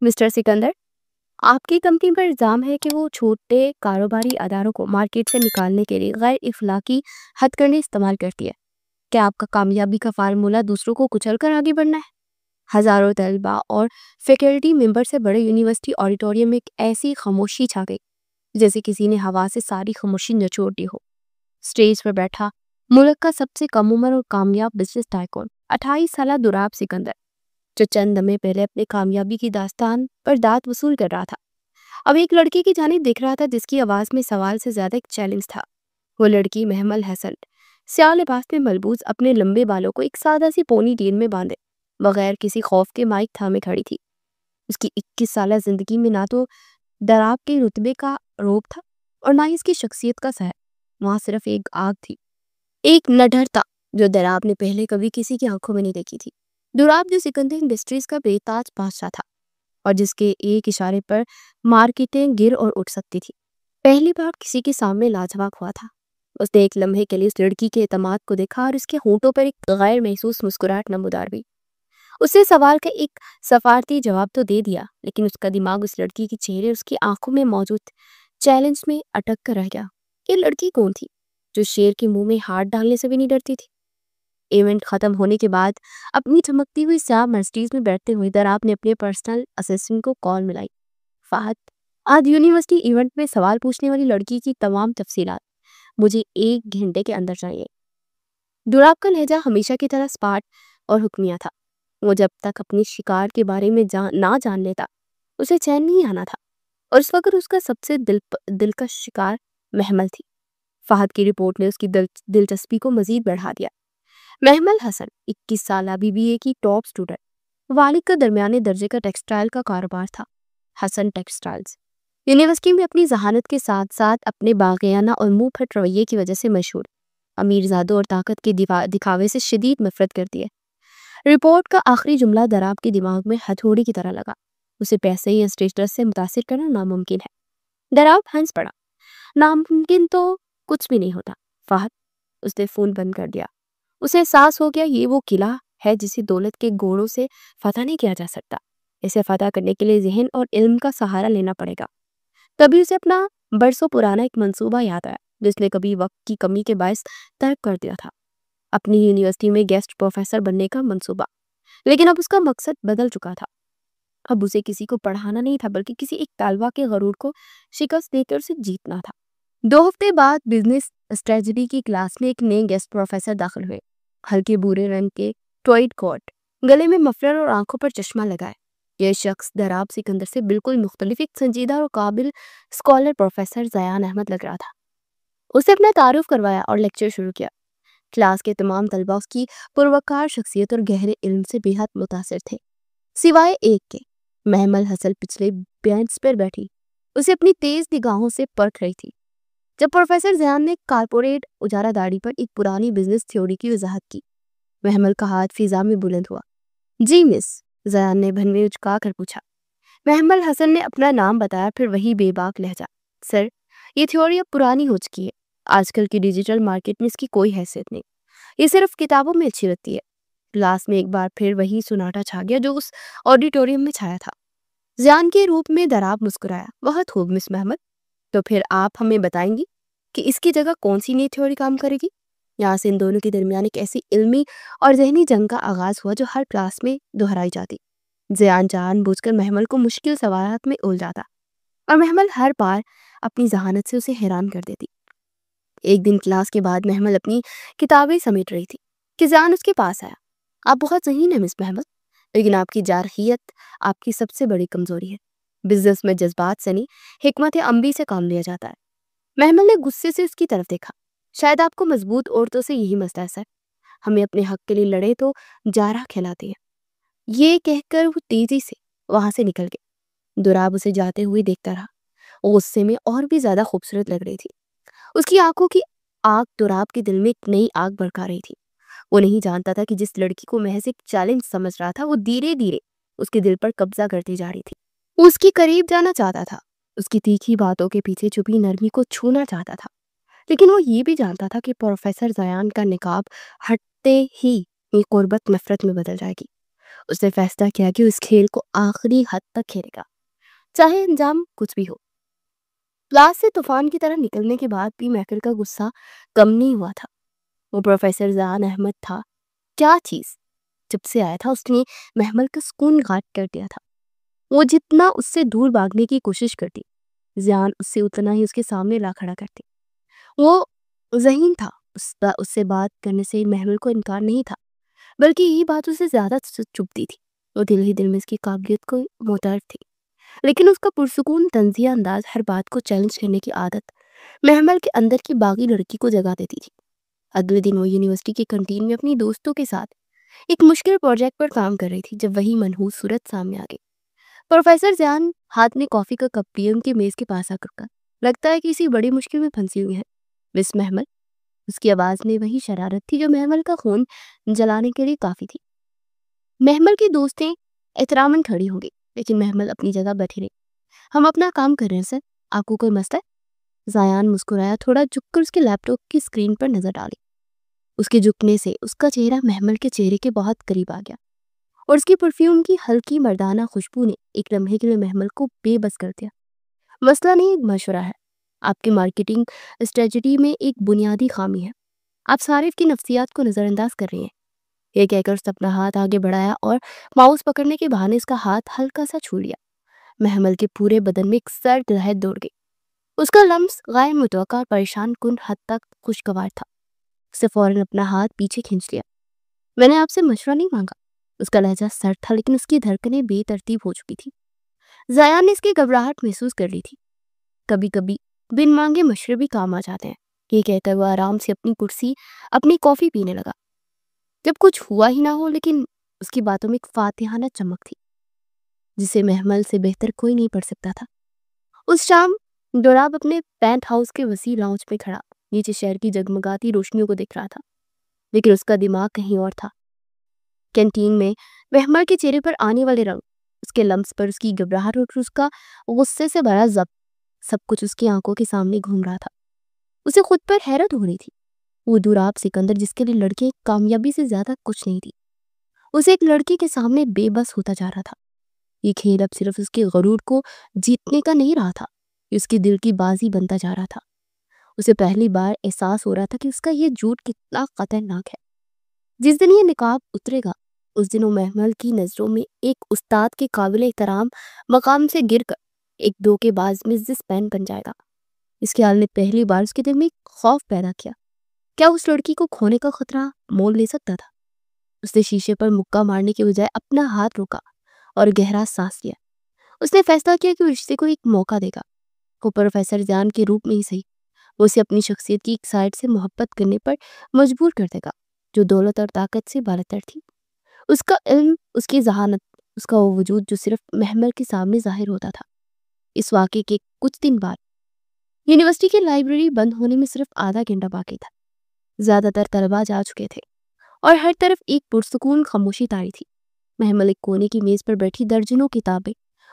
Mister Sikandar, آپ کی company پر الزام ہے کہ وہ چھوٹے کاروباری اداروں کو مارکیٹ سے نکالنے کے لیے غیر اخلاقی ہتھ کنڈے استعمال کرتی ہے۔ کیا آپ کا کامیابی کا فارمولہ دوسروں کو کچل کر آگے بڑھنا ہے؟ ہزاروں طلباء اور فیکلٹی ممبر سے بڑے یونیورسٹی آڈیٹوریم میں ایک ایسی خاموشی چھا گئی جیسے کسی نے ہوا سے ساری خاموشی نچوڑ دی ہو۔ اسٹیج پر بیٹھا ملک کا سب سے کم عمر اور کامیاب بزنس ٹائکون 28 سالہ دوراب سکندر، جو چند لمحے پہلے اپنے کامیابی کی داستان پر داد وصول کر رہا تھا، اب ایک لڑکی کی جانب دیکھ رہا تھا جس کی آواز میں سوال سے زیادہ ایک چیلنج تھا۔ وہ لڑکی محمل حسن، سیاہ لباس میں ملبوس، اپنے لمبے بالوں کو ایک سادہ سی پونی ٹیل میں باندھے بغیر کسی خوف کے مائک تھامے کھڑی تھی۔ اس کی 21 سالہ زندگی میں نہ تو دراب کے رتبے کا روب تھا اور نہ ہی اس کی شخصیت کا سحر، وہاں صرف ایک آگ تھی، ایک نڈرتا جو دراب نے پہلے کبھی کسی کی آنکھوں میں نہیں دیکھی تھی۔ دراب جو سکندر انڈسٹریز کا بے تاج بادشاہ تھا اور جس کے ایک اشارے پر مارکیٹیں گر اور اٹھ سکتی تھی، پہلی بار کسی کے سامنے لاجواب ہوا تھا۔ اس نے ایک لمحے کے لیے اس لڑکی کے اعتماد کو دیکھا اور اس کے ہونٹوں پر ایک غیر محسوس مسکراہٹ نمودار ہوئی۔ اس نے سوال کا ایک سفارتی جواب تو دے دیا، لیکن اس کا دماغ اس لڑکی کے چہرے اور اس کی آنکھوں میں موجود چیلنج میں اٹک کر رہ گیا۔ یہ لڑکی کون تھی جو شیر کے منہ میں ہاتھ ڈالنے سے بھی نہیں ڈرتی تھی؟ ایونٹ ختم ہونے کے بعد اپنی چمکتی ہوئی سیاہ مرسڈیز میں بیٹھتے ہوئے دراب نے اپنے پرسنل اسسٹنٹ کو کال ملائی۔ فہد، آج یونیورسٹی ایونٹ میں سوال پوچھنے والی لڑکی کی تمام تفصیلات مجھے 1 گھنٹے کے اندر چاہیے۔ دراب کا لہجہ ہمیشہ کی طرح سپاٹ اور حکمیہ تھا۔ وہ جب تک اپنی شکار کے بارے میں نہ جان لیتا اسے چین نہیں آنا تھا، اور اس وقت اس کا سب سے دلکش شکار محمل تھی۔ فہد کی رپورٹ نے اس کی دلچسپی کو مزید بڑھا دیا۔ محمل حسن 21 سالہ BBA کی ٹاپ سٹوڈنٹ، والد کا درمیانے درجے کا ٹیکسٹائل کا کاروبار تھا، حسن ٹیکسٹائلز، یونیورسٹی میں اپنی ذہانت کے ساتھ ساتھ اپنے باغیانہ اور منہ پھٹ رویے کی وجہ سے مشہور، امیر زادوں اور طاقت کے دکھاوے سے شدید نفرت کرتی ہے۔ رپورٹ کا آخری جملہ دراب کے دماغ میں ہتھوڑی کی طرح لگا۔ اسے پیسے یا اسٹیٹس سے متاثر کرنا ناممکن ہے۔ دراب ہنس پڑا۔ ناممکن تو کچھ بھی نہیں ہوتا فہد۔ اس نے فون بند کر دیا۔ اسے احساس ہو گیا یہ وہ قلعہ ہے جسے دولت کے گھوڑوں سے فتح نہیں کیا جا سکتا، اسے فتح کرنے کے لیے ذہن اور علم کا سہارا لینا پڑے گا۔ تبھی اسے اپنا برسوں پرانا ایک منصوبہ یاد آیا جس نے کبھی وقت کی کمی کے باعث ترک کر دیا تھا، اپنی یونیورسٹی میں گیسٹ پروفیسر بننے کا منصوبہ۔ لیکن اب اس کا مقصد بدل چکا تھا۔ اب اسے کسی کو پڑھانا نہیں تھا بلکہ کسی ایک طالبہ کے غرور کو شکست دے کر اسے جیتنا تھا۔ 2 ہفتے بعد بزنس اسٹریٹجی کی کلاس میں ایک نئے گیسٹ پروفیسر داخل ہوئے، ہلکے بھورے رنگ کے ٹوائڈ کوٹ، گلے میں مفلر اور آنکھوں پر چشمہ لگائے۔ یہ شخص دراب سکندر سے بالکل مختلف ایک سنجیدہ اور قابل اسکالر پروفیسر زیان احمد لگ رہا تھا۔ اسے اپنا تعارف کروایا اور لیکچر شروع کیا۔ کلاس کے تمام طلباء اس کی پروقار شخصیت اور گہرے علم سے بے حد متاثر تھے، سوائے ایک کے۔ محمل حسن پچھلے بینچ پر بیٹھی اسے اپنی تیز نگاہوں سے پرکھ رہی تھی۔ جب پروفیسر زیان نے کارپوریٹ اجارہ داری پر ایک پرانی بزنس تھیوری کی وضاحت کی، محمل کا ہاتھ فضا میں بلند ہوا۔ جی مس، زیان نے بھنویں اچکا کر پوچھا۔ محمل حسن نے اپنا نام بتایا، پھر وہی بے باک لہجہ۔ سر، یہ تھیوری اب پرانی ہو چکی ہے، آج کل کی ڈیجیٹل مارکیٹ میں اس کی کوئی حیثیت نہیں، یہ صرف کتابوں میں اچھی لگتی ہے۔ کلاس میں ایک بار پھر وہی سناٹا چھا گیا جو اس آڈیٹوریم میں چھایا تھا۔ زیان کے روپ میں دراب مسکرایا۔ بہت خوب مس محمد، تو پھر آپ ہمیں بتائیں گی کہ اس کی جگہ کون سی نئی تھیوری کام کرے گی؟ یہاں سے ان دونوں کے درمیان ایک ایسی علمی اور ذہنی جنگ کا آغاز ہوا جو ہر کلاس میں دہرائی جاتی۔ زیان جان بوجھ کر محمل کو مشکل سوالات میں الجھاتا اور محمل ہر بار اپنی ذہانت سے اسے حیران کر دیتی۔ ایک دن کلاس کے بعد محمل اپنی کتابیں سمیٹ رہی تھی کہ زیان اس کے پاس آیا۔ آپ بہت ذہین ہیں مس محمل، لیکن آپ کی جارحیت آپ کی سب سے بڑی کمزوری ہے۔ بزنس میں جذبات سے نہیں، حکمت عملی سے کام لیا جاتا ہے۔ محمل نے غصے سے اس کی طرف دیکھا۔ شاید آپ کو مضبوط عورتوں سے یہی مسئلہ ہے سر، ہمیں اپنے حق کے لیے لڑے تو جارح کھلاتی ہے۔ یہ کہہ کر وہ تیزی سے وہاں سے نکل گئے۔ دراب اسے جاتے ہوئے دیکھتا رہا، غصے میں اور بھی زیادہ خوبصورت لگ رہی تھی۔ اس کی آنکھوں کی آگ دراب کے دل میں ایک نئی آگ بھڑکا رہی تھی۔ وہ نہیں جانتا تھا کہ جس لڑکی کو محض ایک چیلنج سمجھ رہا تھا، وہ دھیرے دھیرے اس کے دل پر قبضہ کرتی جا رہی تھی۔ وہ اس کے قریب جانا چاہتا تھا، اس کی تیکھی باتوں کے پیچھے چھپی نرمی کو چھونا چاہتا تھا، لیکن وہ یہ بھی جانتا تھا کہ پروفیسر زیان کا نقاب ہٹتے ہی یہ قربت نفرت میں بدل جائے گی۔ اس نے فیصلہ کیا کہ اس کھیل کو آخری حد تک کھیلے گا، چاہے انجام کچھ بھی ہو۔ کلاس سے طوفان کی طرح نکلنے کے بعد بھی میکل کا غصہ کم نہیں ہوا تھا۔ وہ پروفیسر ذیان احمد تھا، کیا چیز! جب سے آیا تھا اس نے محمل کا سکون غائب کر دیا تھا۔ وہ جتنا اس سے دور بھاگنے کی کوشش کرتی، ذیان اس سے اتنا ہی اس کے سامنے لا کھڑا کرتی۔ وہ ذہین تھا، اس سے بات کرنے سے محمل کو انکار نہیں تھا، بلکہ یہی بات اسے زیادہ چبھتی تھی۔ وہ دل ہی دل میں اس کی قابلیت کو معترف تھی، لیکن اس کا پرسکون طنزیہ انداز، ہر بات کو چیلنج کرنے کی عادت محمل کے اندر کی باغی لڑکی کو جگا دیتی تھی۔ اگلے دن وہ یونیورسٹی کی کنٹین میں اپنی دوستوں کے ساتھ ایک مشکل پروجیکٹ پر کام کر رہی تھی جب وہی منحوس صورت سامنے آ گئی۔ پروفیسر ذیان ہاتھ میں کافی کا کپ لیے ان کی میز کے پاس آ کر کہا، لگتا ہے کسی بڑی مشکل میں پھنسی ہوئی ہے مس محمل۔ اس کی آواز میں وہی شرارت تھی جو محمل کا خون جلانے کے لیے کافی تھی۔ محمل کی دوستیں احتراماً کھڑی ہوں گی، لیکن محمل اپنی جگہ بیٹھی رہی۔ ہم اپنا کام کر رہے ہیں سر، آپ کو کوئی مسئلہ ہے؟ ذیان مسکرایا، تھوڑا جھک کر اس کے لیپ ٹاپ کی اسکرین پر نظر ڈالی۔ اس کے جھکنے سے اس کا چہرہ محمل کے چہرے کے بہت قریب آ گیا، اور اس کی پرفیوم کی ہلکی مردانہ خوشبو نے ایک لمحے کے لیے محمل کو بے بس کر دیا۔ مسئلہ نہیں، ایک مشورہ ہے۔ آپ کی مارکیٹنگ اسٹریٹجی میں ایک بنیادی خامی ہے، آپ صارف کی نفسیات کو نظر انداز کر رہی ہیں۔ یہ کہہ کر اس نے اپنا ہاتھ آگے بڑھایا اور ماؤس پکڑنے کے بہانے اس کا ہاتھ ہلکا سا چھو لیا۔ محمل کے پورے بدن میں ایک سرد لہر دوڑ گئی۔ اس کا لمس غیر متوقع اور پریشان کن حد تک خوشگوار تھا۔ اس نے فوراً اپنا ہاتھ پیچھے کھینچ لیا۔ میں نے آپ سے مشورہ نہیں مانگا۔ اس کا لہجہ سرد تھا، لیکن اس کی دھڑکنیں بے ترتیب ہو چکی تھی۔ ذیان نے اس کی گھبراہٹ محسوس کر لی تھی۔ کبھی کبھی بن مانگے مشورے بھی کام آ جاتے ہیں، یہ کہتا ہوا آرام سے اپنی کرسی اپنی کافی پینے لگا۔ جب کچھ ہوا ہی نہ ہو، لیکن اس کی باتوں میں ایک فاتحانہ چمک تھی جسے محمل سے بہتر کوئی نہیں پڑھ سکتا تھا۔ اس شام ڈوراب اپنے پینٹ ہاؤس کے وسیع لاؤنج پہ کھڑا نیچے شہر کی جگمگاتی روشنیوں کو دیکھ رہا تھا، لیکن اس کا دماغ کہیں اور تھا۔ کینٹین میں محمل کے چہرے پر آنے والے رنگ، اس کے لمس پر اس کی گھبراہٹ اور اس کا غصے سے بھرا ضبط، سب کچھ اس کی آنکھوں کے سامنے گھوم رہا تھا۔ اسے خود پر حیرت ہو رہی تھی۔ وہ دوراب سکندر، جس کے لیے لڑکے کامیابی سے زیادہ کچھ نہیں تھی، اسے ایک لڑکی کے سامنے بے بس ہوتا جا رہا تھا۔ یہ کھیل اب صرف اس کے غرور کو جیتنے کا نہیں رہا تھا، یہ اس کی دل کی بازی بنتا جا رہا تھا۔ اسے پہلی بار احساس ہو رہا تھا کہ اس کا یہ جھوٹ کتنا خطرناک ہے۔ جس دن یہ نقاب اترے گا، اس دن وہ محمل کی نظروں میں ایک استاد کے قابل احترام مقام سے گر کر ایک دھوکے باز بزنس مین بن جائے گا۔ اس خیال نے پہلی بار اس کے دل میں ایک خوف پیدا کیا۔ کیا اس لڑکی کو کھونے کا خطرہ مول لے سکتا تھا؟ اس نے شیشے پر مکہ مارنے کے بجائے اپنا ہاتھ روکا اور گہرا سانس لیا۔ اس نے فیصلہ کیا کہ وہ رشتے کو ایک موقع دے گا۔ وہ پروفیسر ذیان کے روپ میں ہی صحیح، وہ اسے اپنی شخصیت کی ایک سائڈ سے محبت کرنے پر مجبور کر دے گا جو دولت اور طاقت سے بالاتر تھی۔ اس کا علم، اس کی ذہانت، اس کا وہ وجود جو صرف محمل کے سامنے ظاہر ہوتا تھا۔ اس واقعے کے کچھ دن بعد یونیورسٹی کی لائبریری بند ہونے میں صرف آدھا گھنٹہ باقی تھا۔ زیادہ تر طلباء جا چکے تھے اور ہر طرف ایک پرسکون خاموشی طاری تھی۔ محمل ایک کونے کی میز پر بیٹھی درجنوں کتابیں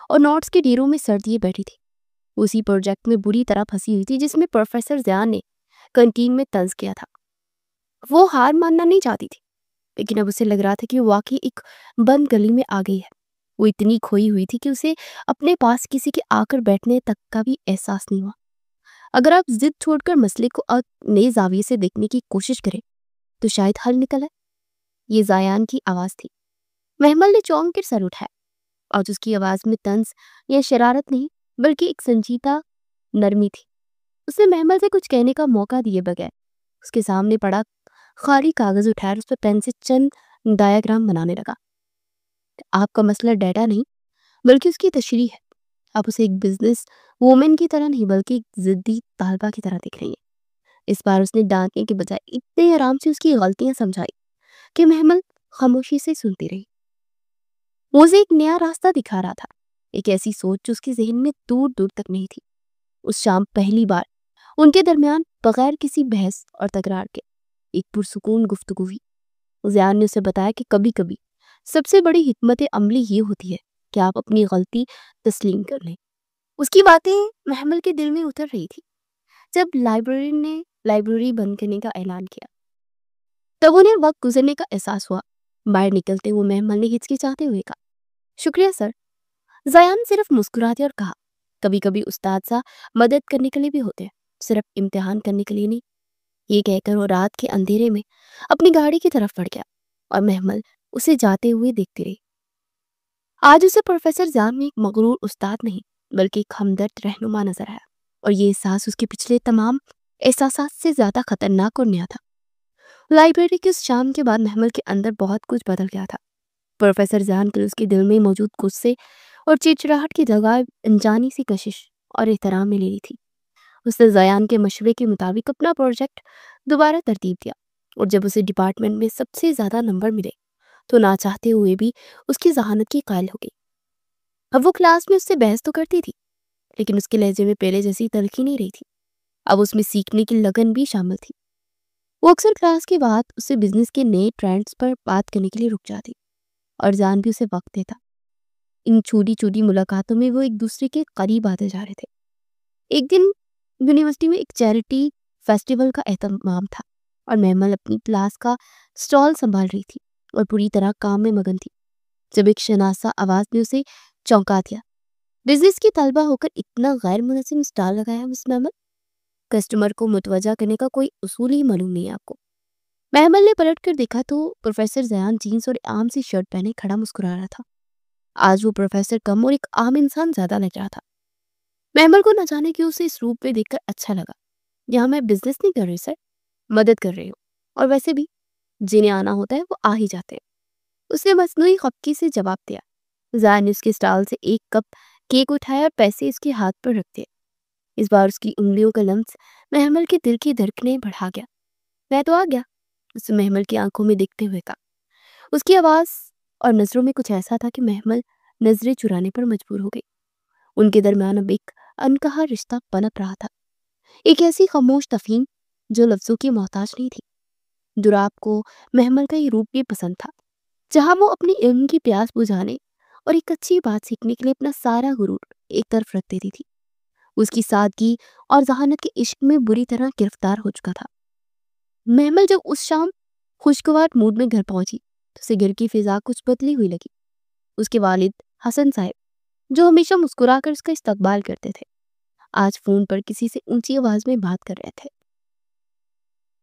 اور نوٹس کے ڈھیروں میں سر دیے بیٹھی تھی۔ اسی پروجیکٹ میں بری طرح پھنسی ہوئی تھی جس میں پروفیسر ذیان نے کنٹین میں طنز کیا تھا۔ وہ ہار ماننا نہیں چاہتی تھی، لیکن اب اسے لگ رہا تھا کہ وہ واقعی ایک بند گلی میں آ گئی ہے۔ وہ اتنی کھوئی ہوئی تھی کہ اسے اپنے پاس کسی کے آ کر بیٹھنے تک کا بھی احساس نہیں ہوا۔ اگر آپ ضد چھوڑ کر مسئلے کو نئے زاویے سے دیکھنے کی کوشش کریں تو شاید حل نکل آئے۔ یہ ذیان کی آواز تھی۔ محمل نے چونک کر سر اٹھایا، اور اس کی آواز میں طنز یا شرارت نہیں بلکہ ایک سنجیدہ نرمی تھی۔ اس نے محمل سے کچھ کہنے کا موقع دیے بغیر اس کے سامنے پڑا خالی کاغذ اٹھایا اور اس پر پین سے چند ڈایاگرام بنانے لگا۔ آپ کا مسئلہ ڈیٹا نہیں بلکہ اس کی تشریح ہے۔ آپ اسے ایک بزنس وومن کی طرح نہیں بلکہ ایک ضدی طالبہ کی طرح دیکھ رہی ہیں۔ اس بار اس نے ڈانٹنے کے بجائے اتنے آرام سے اس کی غلطیاں سمجھائی کہ محمل خاموشی سے سنتی رہی۔ وہ اسے ایک نیا راستہ دکھا رہا تھا، ایک ایسی سوچ جو اس کے ذہن میں دور دور تک نہیں تھی۔ اس شام پہلی بار ان کے درمیان بغیر کسی بحث اور تکرار کے ایک پرسکون گفتگو ہوئی۔ ذیان نے اسے بتایا کہ کبھی کبھی سب سے بڑی حکمت عملی یہ ہوتی ہے کہ آپ اپنی غلطی تسلیم کر لیں۔ اس کی باتیں محمل کے دل میں اتر رہی تھی۔ جب لائبریرین نے لائبریری بند کرنے کا اعلان کیا تب انہیں وقت گزرنے کا احساس ہوا۔ باہر نکلتے وہ محمل نے ہچکچاتے ہوئے کہا، شکریہ سر۔ زیان صرف مسکرا دیا اور کہا، کبھی کبھی استاد سا مدد کرنے کے لیے بھی ہوتے ہیں، صرف امتحان کرنے کے لیے نہیں۔ یہ کہہ کر وہ رات کے اندھیرے میں اپنی گاڑی کی طرف بڑھ گیا اور محمل اسے جاتے ہوئے دیکھتی رہی۔ آج اسے پروفیسر زیان میں ایک مغرور استاد نہیں بلکہ ایک ہمدرد رہنما نظر آیا، اور یہ احساس اس کے پچھلے تمام احساسات سے زیادہ خطرناک اور نیا تھا۔ لائبریری کی اس شام کے بعد محمل کے اندر بہت کچھ بدل گیا تھا۔ پروفیسر زیان کے اس کے دل میں موجود غصے اور چڑچڑاہٹ کی جگہ انجانی سی کشش اور احترام میں لے لی تھی۔ اس نے زیان کے مشورے کے مطابق اپنا پروجیکٹ دوبارہ ترتیب دیا، اور جب اسے ڈپارٹمنٹ میں سب سے زیادہ نمبر ملے تو نہ چاہتے ہوئے بھی اس کی ذہانت کی قائل ہو گئی۔ اب وہ کلاس میں اس سے بحث تو کرتی تھی، لیکن اس کے لہجے میں پہلے جیسی تلخی نہیں رہی تھی، اب اس میں سیکھنے کی لگن بھی شامل تھی۔ وہ اکثر کلاس کے بعد اس سے بزنس کے نئے ٹرینڈز پر بات کرنے کے لیے رک جاتی، اور زیان بھی اسے وقت دیتا۔ ان چھوٹی چھوٹی ملاقاتوں میں وہ ایک دوسرے کے قریب آتے جا رہے تھے۔ ایک دن یونیورسٹی میں ایک چیریٹی فیسٹیول کا اہتمام تھا، اور محمل اپنی کلاس کا سٹال سنبھال رہی تھی اور پوری طرح کام میں مگن تھی، جب ایک شناسا آواز نے اسے چونکا دیا۔ بزنس کی طالبہ ہو کر اتنا غیر منظم سٹال لگایا مس محمل؟ کسٹمر کو متوجہ کرنے کا کوئی اصول ہی معلوم نہیں ہے آپ کو؟ محمل نے پلٹ کر دیکھا تو پروفیسر زیان جینس اور عام سی شرٹ پہنے کھڑا مسکرا رہا تھا۔ آج وہ پروفیسر کم اور ایک عام انسان زیادہ لگ رہا تھا۔ محمل کو نہ جانے کیوں اسے اس روپ پہ دیکھ کر اچھا لگا۔ یہاں میں بزنس نہیں کر رہی سر، مدد کر رہی ہوں، اور ویسے بھی جنہیں آنا ہوتا ہے وہ آ ہی جاتے ہیں، اس نے مصنوعی خفگی سے جواب دیا۔ زیان نے اس کے سٹال سے ایک کپ کیک اٹھایا اور پیسے اس کے ہاتھ پر رکھ دیے۔ اس بار اس کی انگلیوں کا لمس محمل کے دل کی دھڑکنیں بڑھا گیا۔ میں تو آ گیا، اس نے محمل کی آنکھوں میں دیکھتے ہوئے کہا۔ اس کی آواز اور نظروں میں کچھ ایسا تھا کہ محمل نظریں چرانے پر مجبور ہو گئی۔ ان کے درمیان اب ایک انکہا رشتہ پنپ رہا تھا، ایک ایسی خاموش تفہیم جو لفظوں کی محتاج نہیں تھی۔ دراب کو محمل کا یہ روپ بھی پسند تھا، جہاں وہ اپنی علم کی پیاس بجھانے اور ایک اچھی بات سیکھنے کے لیے اپنا سارا غرور ایک طرف رکھ دیتی تھی۔ اس کی سادگی اور ذہانت کے عشق میں بری طرح گرفتار ہو چکا تھا۔ محمل جب اس شام خوشگوار موڈ میں گھر پہنچی تو اسے گھر کی فضا کچھ بدلی ہوئی لگی۔ اس کے والد حسن صاحب، جو ہمیشہ مسکرا کر اس کا استقبال کرتے تھے، آج فون پر کسی سے اونچی آواز میں بات کر رہے تھے،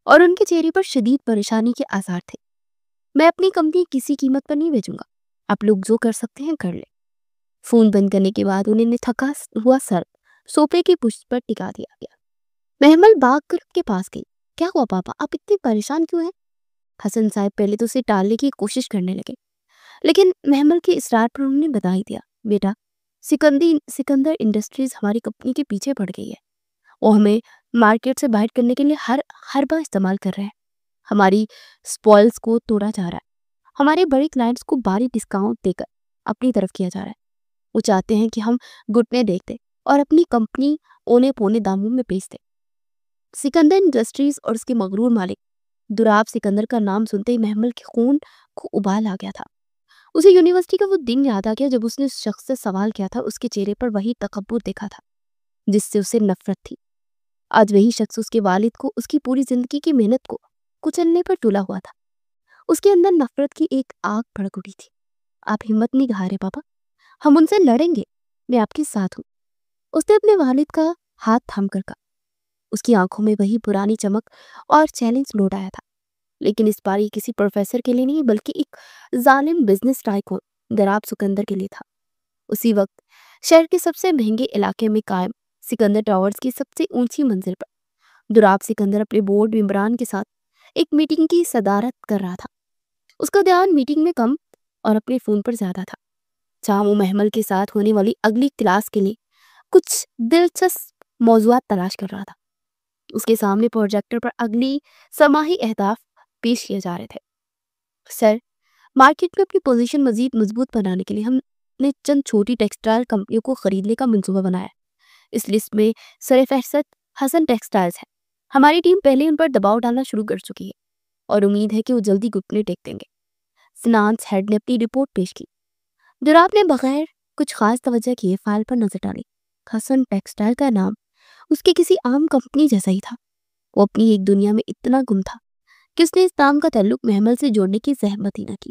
اور ان کے چہرے پر شدید پریشانی کے آثار تھے۔ میں اپنی کمپنی کسی قیمت پر نہیں بیچوں گا، آپ لوگ جو کر سکتے ہیں کر لیں۔ فون بند کرنے کے بعد انہیں نے تھکا ہوا سر صوفے کی پشت پر ٹکا دیا گیا۔ محمل بھاگ کر کے پاس گئی۔ کیا ہوا پاپا، آپ اتنے پریشان کیوں ہیں؟ حسن صاحب پہلے تو اسے ٹالنے کی کوشش کرنے لگے، لیکن محمل کے اصرار پر انہوں نے بتا ہی دیا، بیٹا سکندر انڈسٹریز ہماری کمپنی کے پیچھے پڑ گئی ہے، وہ ہمیں مارکیٹ سے باہر کرنے کے لیے ہر حربہ استعمال کر رہے ہیں، ہماری سپوائلز کو توڑا جا رہا ہے، ہمارے بڑے کلائنٹس کو بھاری ڈسکاؤنٹ دے کر اپنی طرف کیا جا رہا ہے، وہ چاہتے ہیں کہ ہم گھٹنے دیکھ دیں اور اپنی کمپنی اونے پونے داموں میں بیچ دیں۔ سکندر انڈسٹریز اور اس کے مغرور مالک دراب سکندر کا نام سنتے ہی محمل کے خون کو ابال آ گیا تھا۔ اسے یونیورسٹی کا وہ دن یاد آ گیا جب اس نے اس شخص سے سوال کیا تھا، اس کے چہرے پر وہی تکبر دیکھا تھا جس سے اسے نفرت تھی۔ آج وہی شخص اس کے والد کو اس کی پوری زندگی کی محنت کو کچلنے پر تلا ہوا تھا۔ اس کے اندر نفرت کی ایک آگ بھڑک اٹھی تھی۔ آپ ہمت نہیں ہارے رہے پاپا، ہم ان سے لڑیں گے، میں آپ کے ساتھ ہوں۔ اس نے اپنے والد کا ہاتھ تھام کر کہا۔ اس کی آنکھوں میں وہی پرانی چمک اور چیلنج لوٹ آیا تھا، لیکن اس بار یہ کسی پروفیسر کے لیے نہیں بلکہ ایک ظالم بزنس ٹائکون دراب سکندر کے لیے تھا۔ اسی وقت شہر کے سب سے مہنگے علاقے میں قائم سکندر ٹاورز کی سب سے اونچی منزل پر دراب سکندر اپنے بورڈ ممبران کے ساتھ ایک میٹنگ کی صدارت کر رہا تھا۔ اس کا دھیان میٹنگ میں کم اور اپنے فون پر زیادہ تھا، جہاں وہ محمل کے ساتھ ہونے والی اگلی کلاس کے لیے کچھ دلچسپ موضوعات تلاش کر رہا تھا۔ اس کے سامنے پروجیکٹر پر اگلی سماحی اہداف پیش کیے جا رہے تھے۔ سر، مارکیٹ میں اپنی پوزیشن مزید مضبوط بنانے کے لیے ہم نے چند چھوٹی ٹیکسٹائل کمپنیوں کو خریدنے کا منصوبہ بنایا۔ اس لسٹ میں سر فہرست حسن ٹیکسٹائلز ہے۔ ہماری ٹیم پہلے ان پر دباؤ ڈالنا شروع کر چکی ہے اور امید ہے کہ وہ جلدی گھٹنے ٹیک دیں گے۔ فنانس ہیڈ نے اپنی رپورٹ پیش کی۔ دراب نے بغیر کچھ خاص توجہ کیے فائل پر نظر ڈالی۔ حسن ٹیکسٹائل کا نام اس کی کسی عام کمپنی جیسا ہی تھا۔ وہ اپنی ایک دنیا میں اتنا گم تھا کہ اس نے اس نام کا تعلق محمل سے جوڑنے کی زحمت ہی نہ کی۔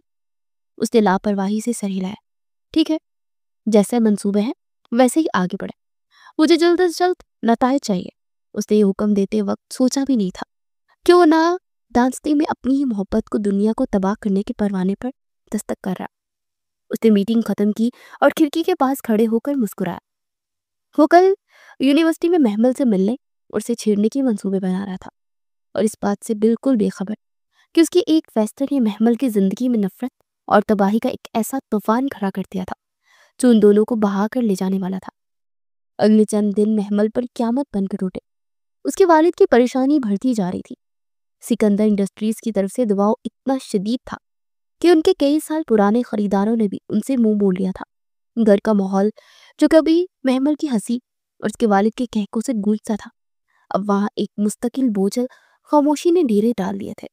اس نے لاپرواہی سے سر ہلایا۔ ٹھیک ہے، جیسے منصوبے ہیں ویسے ہی آگے بڑھے، مجھے جلد از جلد نتائج چاہیے۔ اس نے یہ حکم دیتے وقت سوچا بھی نہیں تھا کہ وہ نہ دانستے میں اپنی ہی محبت کو دنیا کو تباہ کرنے کے پروانے پر دستک کر رہا۔ اس نے میٹنگ ختم کی اور کھڑکی کے پاس کھڑے ہو کر مسکرایا۔ وہ کل یونیورسٹی میں محمل سے ملنے اور اسے چھیڑنے کی منصوبے بنا رہا تھا، اور اس بات سے بالکل بے خبر کہ اس کے ایک فیصلے نے محمل کی زندگی میں نفرت اور تباہی کا ایک ایسا طوفان کھڑا کر دیا تھا جو ان دونوں کو بہا کر لے جانے والا تھا۔ اگلے چند دن محمل پر قیامت بن کر اٹھے۔ اس کے والد کی پریشانی بڑھتی جا رہی تھی۔ سکندر انڈسٹریز کی طرف سے دباؤ اتنا شدید تھا کہ ان کے کئی سال پرانے خریداروں نے بھی ان سے منہ موڑ لیا تھا۔ گھر کا ماحول جو کبھی محمل کی ہنسی اور اس کے والد کے کہکوں سے گونجتا تھا، اب وہاں ایک مستقل بوجھل خاموشی نے ڈیرے ڈال لیے تھے۔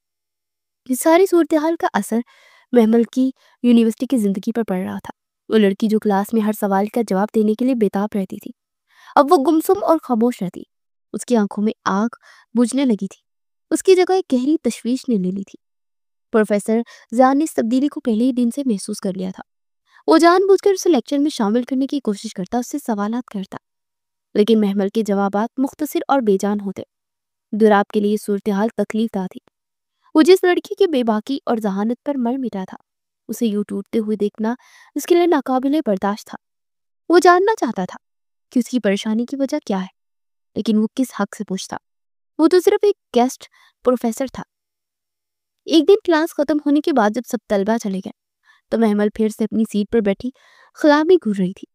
یہ ساری صورتحال کا اثر محمل کی یونیورسٹی کی زندگی پر پڑ رہا تھا۔ وہ لڑکی جو کلاس میں ہر سوال کا جواب دینے کے لیے بےتاب رہتی تھی، اب وہ گمسم اور خاموش رہتی۔ اس کی آنکھوں میں آگ بجھنے لگی تھی، اس کی جگہ ایک گہری تشویش نے لے لی تھی۔ پروفیسر زیان نے اس تبدیلی کو پہلے ہی دن سے محسوس کر لیا تھا۔ وہ جان بوجھ کر اسے لیکچر میں شامل کرنے کی کوشش کرتا، اس سے سوالات کرتا، لیکن محمل کے جوابات مختصر اور بے جان ہوتے۔ دراب کے لیے صورتحال تکلیف دہ تھی۔ وہ جس لڑکی کی بے باکی اور ذہانت پر مر مٹا تھا، اسے یوں ٹوٹتے ہوئے دیکھنا اس کے لیے ناقابل برداشت تھا۔ وہ جاننا چاہتا تھا کہ اس کی پریشانی کی وجہ کیا ہے، لیکن وہ کس حق سے پوچھتا؟ وہ تو صرف ایک گیسٹ پروفیسر تھا۔ ایک دن کلاس ختم ہونے کے بعد جب سب طلبہ چلے گئے تو محمل پھر سے اپنی سیٹ پر بیٹھی خلا میں گھور رہی تھی۔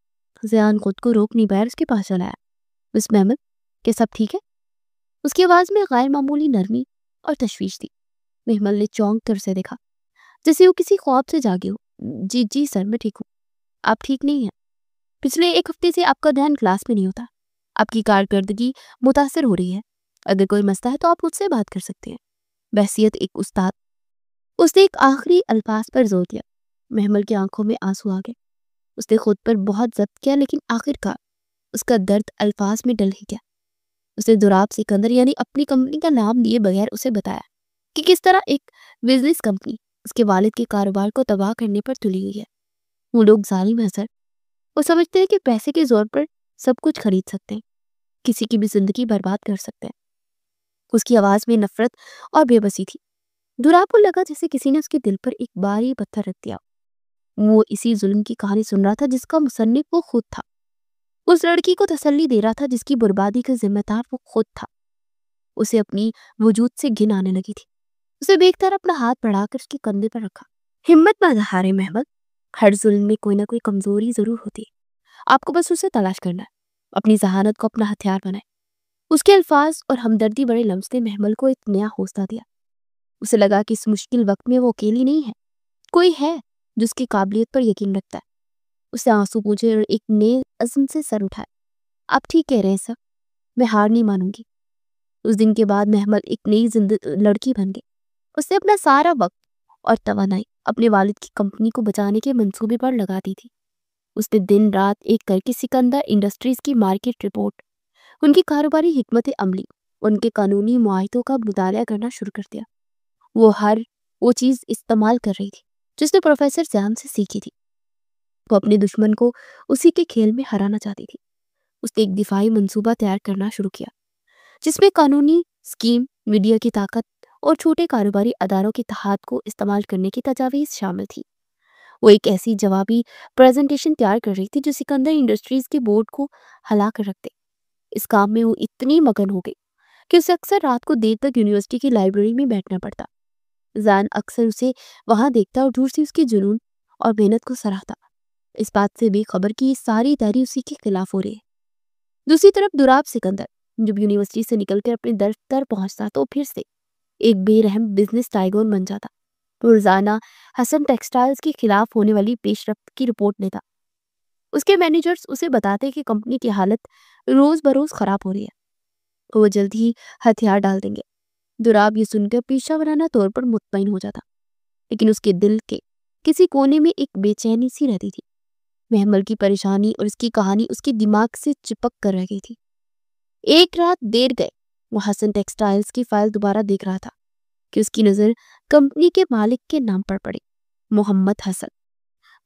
زیان خود کو روک نہیں پایا، اس کے پاس چلا آیا۔ مس محمل، کہ سب ٹھیک ہے؟ اس کی آواز میں غیر معمولی نرمی اور تشویش تھی۔ محمل نے چونک کر اسے دیکھا جیسے وہ کسی خواب سے جاگے ہو۔ جی سر، میں ٹھیک ہوں۔ آپ ٹھیک نہیں ہیں؟ پچھلے ایک ہفتے سے آپ کا دھیان کلاس میں نہیں ہوتا، آپ کی کارکردگی متاثر ہو رہی ہے۔ اگر کوئی مسئلہ ہے تو آپ مجھ سے بات کر سکتے ہیں بحیثیت ایک استاد۔ اس نے ایک آخری الفاظ پر زور دیا۔ محمل کی آنکھوں میں آنسو آ گئے۔ اس نے خود پر بہت ضبط کیا، لیکن آخر کار اس کا درد الفاظ میں ڈل ہی گیا۔ اس نے دراب سکندر یعنی اپنی کمپنی کا نام لیے بغیر اسے بتایا کہ کس طرح ایک بزنس کمپنی اس کے والد کے کاروبار کو تباہ کرنے پر تلی ہوئی ہے۔ وہ لوگ ظالم ہیں سر، وہ سمجھتے ہیں کہ پیسے کے زور پر سب کچھ خرید سکتے ہیں، کسی کی بھی زندگی برباد کر سکتے ہیں۔ اس کی آواز میں نفرت اور بے بسی تھی۔ دراب کو لگا جیسے کسی نے اس کے دل پر ایک بھاری پتھر رکھ دیا۔ وہ اسی ظلم کی کہانی سن رہا تھا جس کا مصنف وہ خود تھا، اس لڑکی کو تسلی دے رہا تھا جس کی بربادی کا ذمہ دار وہ خود تھا۔ اسے اپنی وجود سے گھن آنے لگی تھی۔ اسے بیکتار اپنا ہاتھ بڑھا کر اس کے کندھے پر رکھا۔ ہمت نہ ہارے محمد، ہر ظلم میں کوئی نہ کوئی کمزوری ضرور ہوتی ہے، آپ کو بس اسے تلاش کرنا ہے، اپنی ذہانت کو اپنا ہتھیار بنائے۔ اس کے الفاظ اور ہمدردی بڑے لمس نے محمل کو ایک نیا حوصلہ دیا۔ اسے لگا کہ اس مشکل وقت میں وہ اکیلی نہیں ہے، کوئی ہے جو اس کی قابلیت پر یقین رکھتا ہے۔ اسے آنسو پوچھے اور ایک نئے عزم سے سر اٹھائے۔ آپ ٹھیک کہہ رہے ہیں سر، میں ہار نہیں مانوں گی۔ اس دن کے بعد محمل ایک نئی لڑکی بن گئی۔ اس نے اپنا سارا وقت اور توانائی اپنے والد کی کمپنی کو بچانے کے منصوبے پر لگا دی تھی۔ اس نے دن رات ایک کر کے سکندر انڈسٹریز کی مارکیٹ رپورٹ، ان کی کاروباری حکمت عملی، ان کے قانونی معاہدوں کا مطالعہ کرنا شروع کر دیا۔ وہ چیز استعمال کر رہی تھی جس نے پروفیسر زیان سے سیکھی تھی۔ وہ اپنے دشمن کو اسی کے کھیل میں ہرانا چاہتی تھی۔ اس نے ایک دفاعی منصوبہ تیار کرنا شروع کیا جس میں قانونی سکیم، میڈیا کی طاقت اور چھوٹے کاروباری اداروں کے اتحاد کو استعمال کرنے کی تجاویز شامل تھی۔ وہ ایک ایسی جوابی پریزنٹیشن تیار کر رہی تھی جو سکندر انڈسٹریز کے بورڈ کو ہلا کر رکھ دے۔ اس کام میں وہ اتنی مگن ہو گئی کہ اسے اکثر رات کو دیر تک یونیورسٹی کی لائبریری میں بیٹھنا پڑتا۔ زان اکثر اسے وہاں دیکھتا اور دور سے اس کی جنون اور محنت کو سراہتا، اس بات سے بے خبر کہ یہ ساری تیاری اسی کے خلاف ہو رہی ہے۔ دوسری طرف دراب سکندر جب یونیورسٹی سے نکل کر اپنے دفتر پہنچتا تو پھر سے ایک بے رحم بزنس ٹائگون بن جاتا۔ روزانہ حسن ٹیکسٹائلز کے خلاف ہونے والی پیش رفت کی رپورٹ لیتا۔ اس کے مینیجرز اسے بتاتے کہ کمپنی کی حالت روز بروز خراب ہو رہی ہے، وہ جلد ہی ہتھیار ڈال دیں گے۔ دراب یہ سن کر پیشہ ورانہ طور پر مطمئن ہو جاتا، لیکن اس کے دل کے کسی کونے میں ایک بے چینی سی رہتی تھی۔ محمل کی پریشانی اور اس کی کہانی اس کے دماغ سے چپک کر رہ گئی تھی۔ ایک رات دیر گئے وہ حسن ٹیکسٹائلز کی فائل دوبارہ دیکھ رہا تھا کہ اس کی نظر کمپنی کے مالک کے نام پر پڑی، محمد حسن۔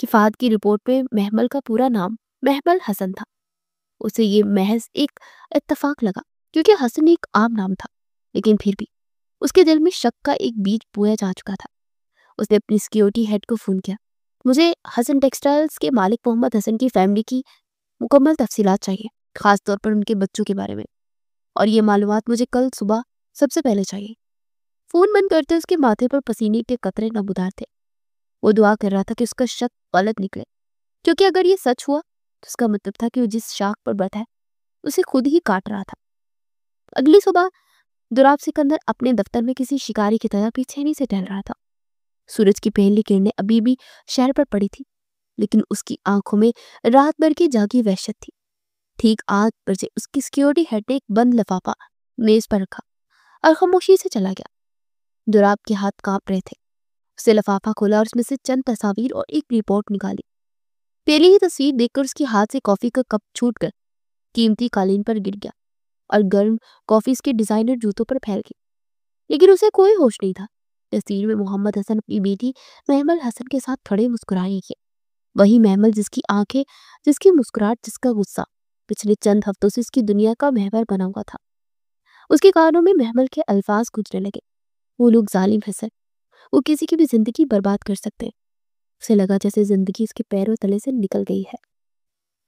کہ فہد کی رپورٹ میں محمل کا پورا نام محمل حسن تھا. اسے یہ محض ایک اتفاق لگا کیونکہ حسن ایک عام نام تھا، لیکن پھر بھی اس کے دل میں شک کا ایک بیج بویا جا چکا تھا. اس نے اپنی سیکیورٹی ہیڈ کو فون کیا. مجھے حسن ٹیکسٹائلز کے مالک محمد حسن کی فیملی کی مکمل تفصیلات چاہیے، خاص طور پر ان کے بچوں کے بارے میں، اور یہ معلومات مجھے کل صبح سب سے پہلے چاہیے. فون بند کرتے اس کے ماتھے پر پسینے کے قطرے نمودار تھے. وہ دعا کر رہا تھا کہ اس کا شک غلط نکلے، کیونکہ اگر یہ سچ ہوا تو اس کا مطلب تھا کہ وہ جس شاخ پر بیٹھا ہے اسے خود ہی کاٹ رہا تھا. اگلی صبح دراب سکندر اپنے دفتر میں کسی شکاری کی طرح پیچھے سے ٹہل رہا تھا. سورج کی پہلی کرنیں ابھی بھی شہر پر پڑی تھی، لیکن اس کی آنکھوں میں رات بھر کی جاگی وحشت تھی. ٹھیک 8 بجے اس کی سیکیورٹی ہیڈ نے ایک بند لفافہ میز پر رکھا اور خاموشی سے چلا گیا. دراب کے ہاتھ کانپ رہے تھے. اس نے لفافہ کھولا اور اس میں سے چند تصاویر اور ایک رپورٹ نکالی. پہلی ہی تصویر دیکھ کر اس کے ہاتھ سے کافی کا کپ چھوٹ کر قیمتی قالین پر گر گیا اور گرم کافی اس کے ڈیزائنر جوتوں پر پھیل گئی. لیکن اسے کوئی ہوش نہیں تھا. تصویر میں محمد حسن اپنی بیٹی محمل حسن کے ساتھ کھڑے مسکرائے ہیں. وہی محمل جس کی آنکھیں، جس کی مسکراہٹ، جس کا غصہ پچھلے چند ہفتوں سے اس کی دنیا کا محور بنا ہوا تھا. اس کے کانوں میں محمل کے الفاظ گونجنے لگے. وہ لوگ ظالم ہیں سر، وہ کسی کی بھی زندگی برباد کر سکتے ہیں. اسے لگا جیسے زندگی اس کے پیروں تلے سے نکل گئی ہے،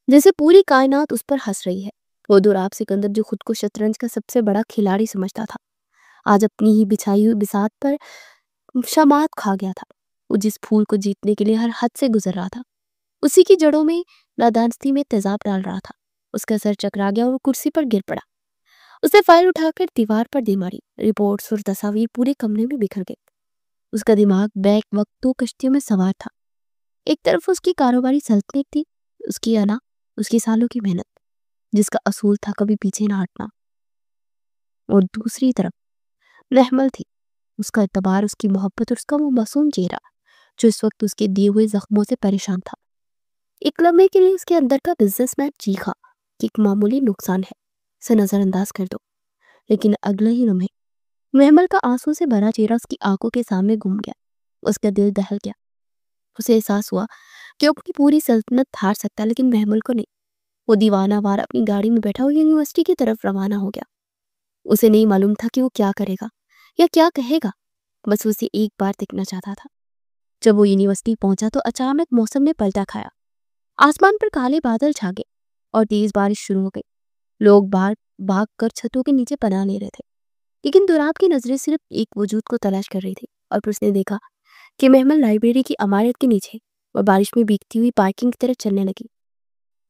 جیسے پوری کائنات اس پر ہنس رہی ہے. وہ دراب سکندر جو خود کو شطرنج کا سب سے بڑا کھلاڑی سمجھتا تھا، آج اپنی ہی بچھائی ہوئی بساط پر شمات کھا گیا تھا. وہ جس پھول کو جیتنے کے لیے ہر حد سے گزر رہا تھا، اسی کی جڑوں میں نادانستی میں تیزاب ڈال رہا تھا. اس کا سر چکرا گیا اور وہ کرسی پر گر پڑا. اس نے فائل اٹھا کر دیوار پر دے ماری. رپورٹس اور تصاویر پورے کمرے میں بکھر گئے. اس کا دماغ بیک وقت 2 کشتیوں میں سوار تھا. ایک طرف اس کی کاروباری سلطنت تھی، اس کی انا، اس کی سالوں کی محنت جس کا اصول تھا کبھی پیچھے نہ ہٹنا، اور دوسری طرف محمل تھی، اس کا اعتبار، اس کی محبت اور اس کا وہ معصوم چہرہ جو اس وقت اس کے دیے ہوئے زخموں سے پریشان تھا. ایک لمحے کے لیے اس کے اندر کا بزنس مین چیخا کہ ایک معمولی نقصان ہے، اسے نظر انداز کر دو. لیکن اگلے ہی لمحے محمل کا آنسو سے بھرا چہرہ اس کی آنکھوں کے سامنے گھوم گیا. اس کا دل دہل گیا. اسے احساس ہوا کہ وہ اپنی پوری سلطنت ہار سکتا لیکن محمل کو نہیں. وہ دیوانہ وار اپنی گاڑی میں بیٹھا اور یونیورسٹی کی طرف روانہ ہو گیا. اسے نہیں معلوم تھا کہ وہ کیا کرے گا یا کیا کہے گا، بس اسے ایک بار دیکھنا چاہتا تھا. جب وہ یونیورسٹی پہنچا تو اچانک موسم نے پلٹا کھایا. آسمان پر کالے بادل چھا گئے اور تیز بارش شروع ہو گئی. لوگ باہر بھاگ کر چھتوں کے نیچے پناہ لے رہے تھے، لیکن دراب کی نظریں صرف ایک وجود کو تلاش کر رہی تھی. اور پھر اس نے دیکھا کہ محمل لائبریری کی عمارت کے نیچے اور بارش میں بھیگتی ہوئی پارکنگ کی طرف چلنے لگی.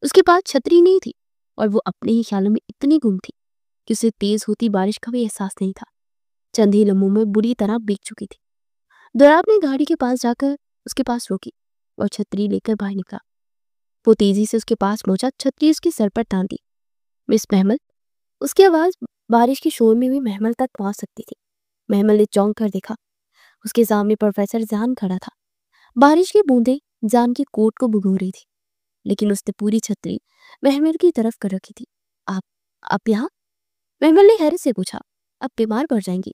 اس کے پاس چھتری نہیں تھی اور وہ اپنے ہی خیالوں میں اتنی گم تھی کہ اسے تیز ہوتی بارش کا بھی احساس نہیں تھا. چند ہی لمحوں میں بری طرح بھیگ چکی تھی. دراب نے گاڑی کے پاس جا کر اس کے پاس روکی اور چھتری لے کر باہر نکلا. وہ تیزی سے اس کے پاس پہنچا، چھتری اس کے سر پر ٹان دی. مس محمل، اس کی آواز بارش کے شور میں بھی محمل تک پہنچ سکتی تھی. محمل نے چونک کر دیکھا. اس کے سامنے پروفیسر زان کھڑا تھا. بارش کی بوندیں زان کی کوٹ کو بھگو رہی تھی، لیکن اس نے پوری چھتری محمل کی طرف کر رکھی تھی. آپ یہاں؟ محمل نے حیرت سے پوچھا. آپ بیمار پڑ جائیں گی.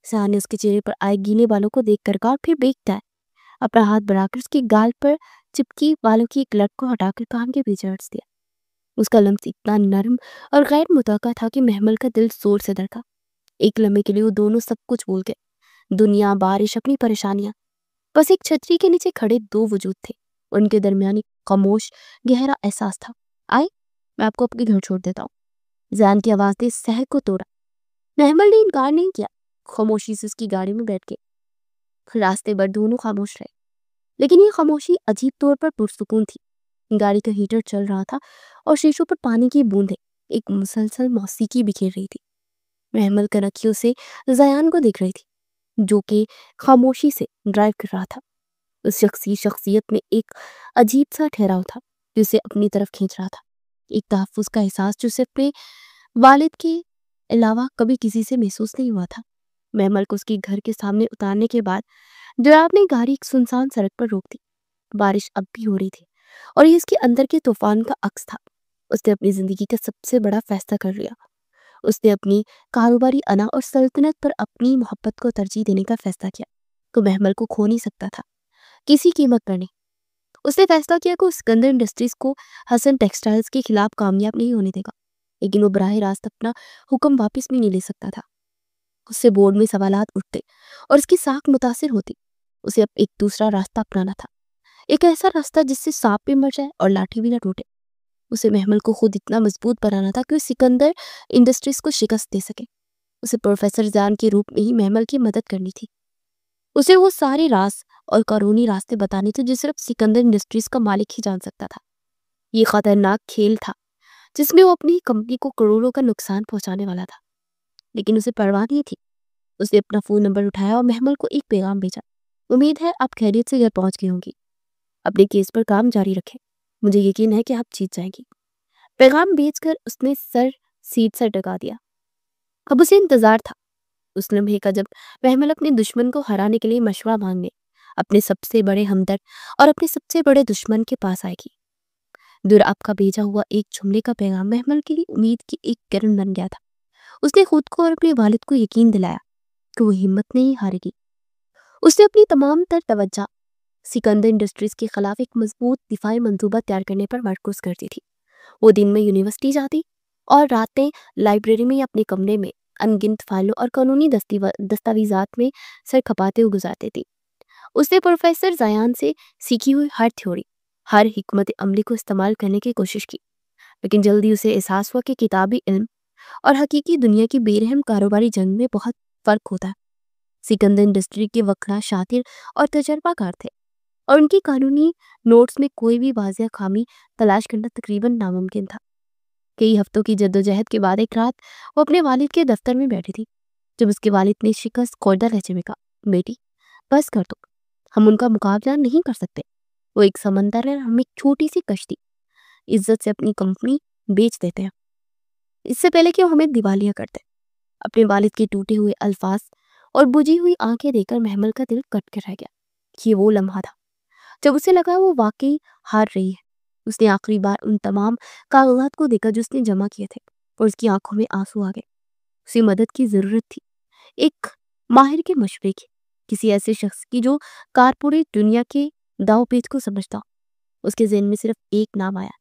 زان نے اس کے چہرے پر آئے گیلے بالوں کو دیکھ کر کہا اور پھر بیکتا ہے اپنا ہاتھ بڑھا کر اس کے گال پر چپکی بالوں کی ایک لٹ کو ہٹا کر کان کے پیچھے رکھ دیا. اس کا لمس اتنا نرم اور غیر متوقع تھا کہ محمل کا دل زور سے دھڑکا. ایک لمحے کے لیے وہ دونوں سب کچھ بھول گئے، دنیا، بارش، اپنی پریشانیاں. بس ایک چھتری کے نیچے کھڑے 2 وجود تھے. ان کے درمیان ایک خاموش گہرا احساس تھا. آئے، میں آپ کو اپنے گھر چھوڑ دیتا ہوں. زان کی آواز نے سحر کو توڑا. محمل نے انکار نہیں کیا، خاموشی سے اس کی گاڑی میں بیٹھ گئے. راستے بھر دونوں خاموش رہے، لیکن یہ خاموشی عجیب طور پر پرسکون تھی. گاڑی کا ہیٹر چل رہا تھا اور شیشوں پر پانی کی بوندیں ایک مسلسل موسیقی بکھیر رہی تھی. محمل کنکھیوں سے زیان کو دیکھ رہی تھی جو کہ خاموشی سے ڈرائیو کر رہا تھا. اس شخصیت میں ایک عجیب سا ٹھہراؤ تھا جو اسے اپنی طرف کھینچ رہا تھا. ایک تحفظ کا احساس جو صرف اپنے والد کے علاوہ کبھی کسی سے محسوس نہیں ہوا تھا. محمل کو اس کے گھر کے سامنے اتارنے کے بعد دراب نے گاڑی ایک سنسان سڑک پر روک دی. بارش اب بھی ہو رہی تھی اور یہ اس کے اندر کے طوفان کا عکس تھا. اس نے اپنی زندگی کا سب سے بڑا فیصلہ کر لیا. اس نے اپنی کاروباری انا اور سلطنت پر اپنی محبت کو ترجیح دینے کا فیصلہ کیا. تو محمل کو کھو نہیں سکتا تھا، کسی قیمت پر نہیں۔ اس نے فیصلہ کیا کہ وہ سکندر انڈسٹریز کو حسن ٹیکسٹائلز کے خلاف کامیاب نہیں ہونے دے گا، لیکن وہ براہ راست اپنا حکم واپس بھی نہیں لے سکتا تھا۔ اس سے بورڈ میں سوالات اٹھتے اور اس کی ساکھ متاثر ہوتی۔ اسے اب ایک دوسرا راستہ اپنانا تھا، ایک ایسا راستہ جس سے سانپ بھی مر جائے اور لاٹھی بھی نہ ٹوٹے۔ اسے محمل کو خود اتنا مضبوط بنانا تھا کہ وہ سکندر انڈسٹریز کو شکست دے سکے۔ اسے پروفیسر زیان کے روپ میں ہی محمل کی مدد کرنی تھی۔ اسے وہ سارے راز اور قانونی راستے بتانے تھے جو صرف سکندر انڈسٹریز کا مالک ہی جان سکتا تھا۔ یہ خطرناک کھیل تھا جس میں وہ اپنی کمپنی کو کروڑوں کا نقصان پہنچانے والا تھا، لیکن اسے پرواہ نہیں تھی۔ اس نے اپنا فون نمبر اٹھایا اور محمل کو ایک پیغام بھیجا: امید ہے آپ خیریت سے گھر پہنچ گئی ہوں گی، اپنے کیس پر کام جاری رکھیں، مجھے یقین ہے کہ آپ جیت جائیں گی۔ پیغام بھیج کر اس نے سر سیٹ سے ٹکا دیا۔ اب اسے انتظار تھا اس لمحے کا جب محمل اپنے دشمن کو ہرانے کے لیے مشورہ مانگنے اپنے سب سے بڑے ہمدرد اور اپنے سب سے بڑے دشمن کے پاس آئے گی۔ آپ کا بھیجا ہوا ایک جملے کا پیغام محمل کے لیے امید کی ایک کرن بن گیا تھا۔ اس نے خود کو اور اپنے والد کو یقین دلایا کہ وہ ہمت نہیں ہارے گی۔ اس نے اپنی تمام تر توجہ سکندر انڈسٹریز کے خلاف ایک مضبوط دفاعی منصوبہ تیار کرنے پر مرکوز کرتی تھی۔ وہ دن میں یونیورسٹی جاتی اور راتیں لائبریری میں یا اپنے کمرے میں ان گنت فائلوں اور قانونی دستاویزات میں سر کھپاتے ہوئے گزارتی تھی۔ اس نے پروفیسر زیان سے سیکھی ہوئی ہر تھیوری، ہر حکمت عملی کو استعمال کرنے کی کوشش کی، لیکن جلدی اسے احساس ہوا کہ کتابی علم اور حقیقی دنیا کی بے رحم کاروباری جنگ میں بہت فرق ہوتا ہے۔ سکندر انڈسٹری کے وکلا شاطر اور تجربہ کار تھے اور ان کی قانونی نوٹس میں کوئی بھی واضح خامی تلاش کرنا تقریباً ناممکن تھا۔ کئی ہفتوں کی جدوجہد کے بعد ایک رات وہ اپنے والد کے دفتر میں بیٹھی تھی جب اس کے والد نے شکست خوردہ لہجے میں کہا: بیٹی بس کر دو، ہم ان کا مقابلہ نہیں کر سکتے۔ وہ ایک سمندر ہے، ہم ایک چھوٹی سی کشتی عزت سے اپنی کمپنی بیچ دیتے ہیں اس سے پہلے کہ وہ ہمیں دیوالیہ کرتے۔ اپنے والد کے ٹوٹے ہوئے الفاظ اور بجھی ہوئی آنکھیں دیکھ کر محمل کا دل کٹ کے رہ گیا۔ یہ وہ لمحہ تھا جب اسے لگا وہ واقعی ہار رہی ہے۔ اس نے آخری بار ان تمام کاغذات کو دیکھا جو اس نے جمع کیے تھے اور اس کی آنکھوں میں آنسو آ گئے۔ اسے مدد کی ضرورت تھی، ایک ماہر کے مشورے کی، کسی ایسے شخص کی جو کارپوریٹ دنیا کے داؤ پیچ کو سمجھتا۔ اس کے ذہن میں صرف ایک نام آیا،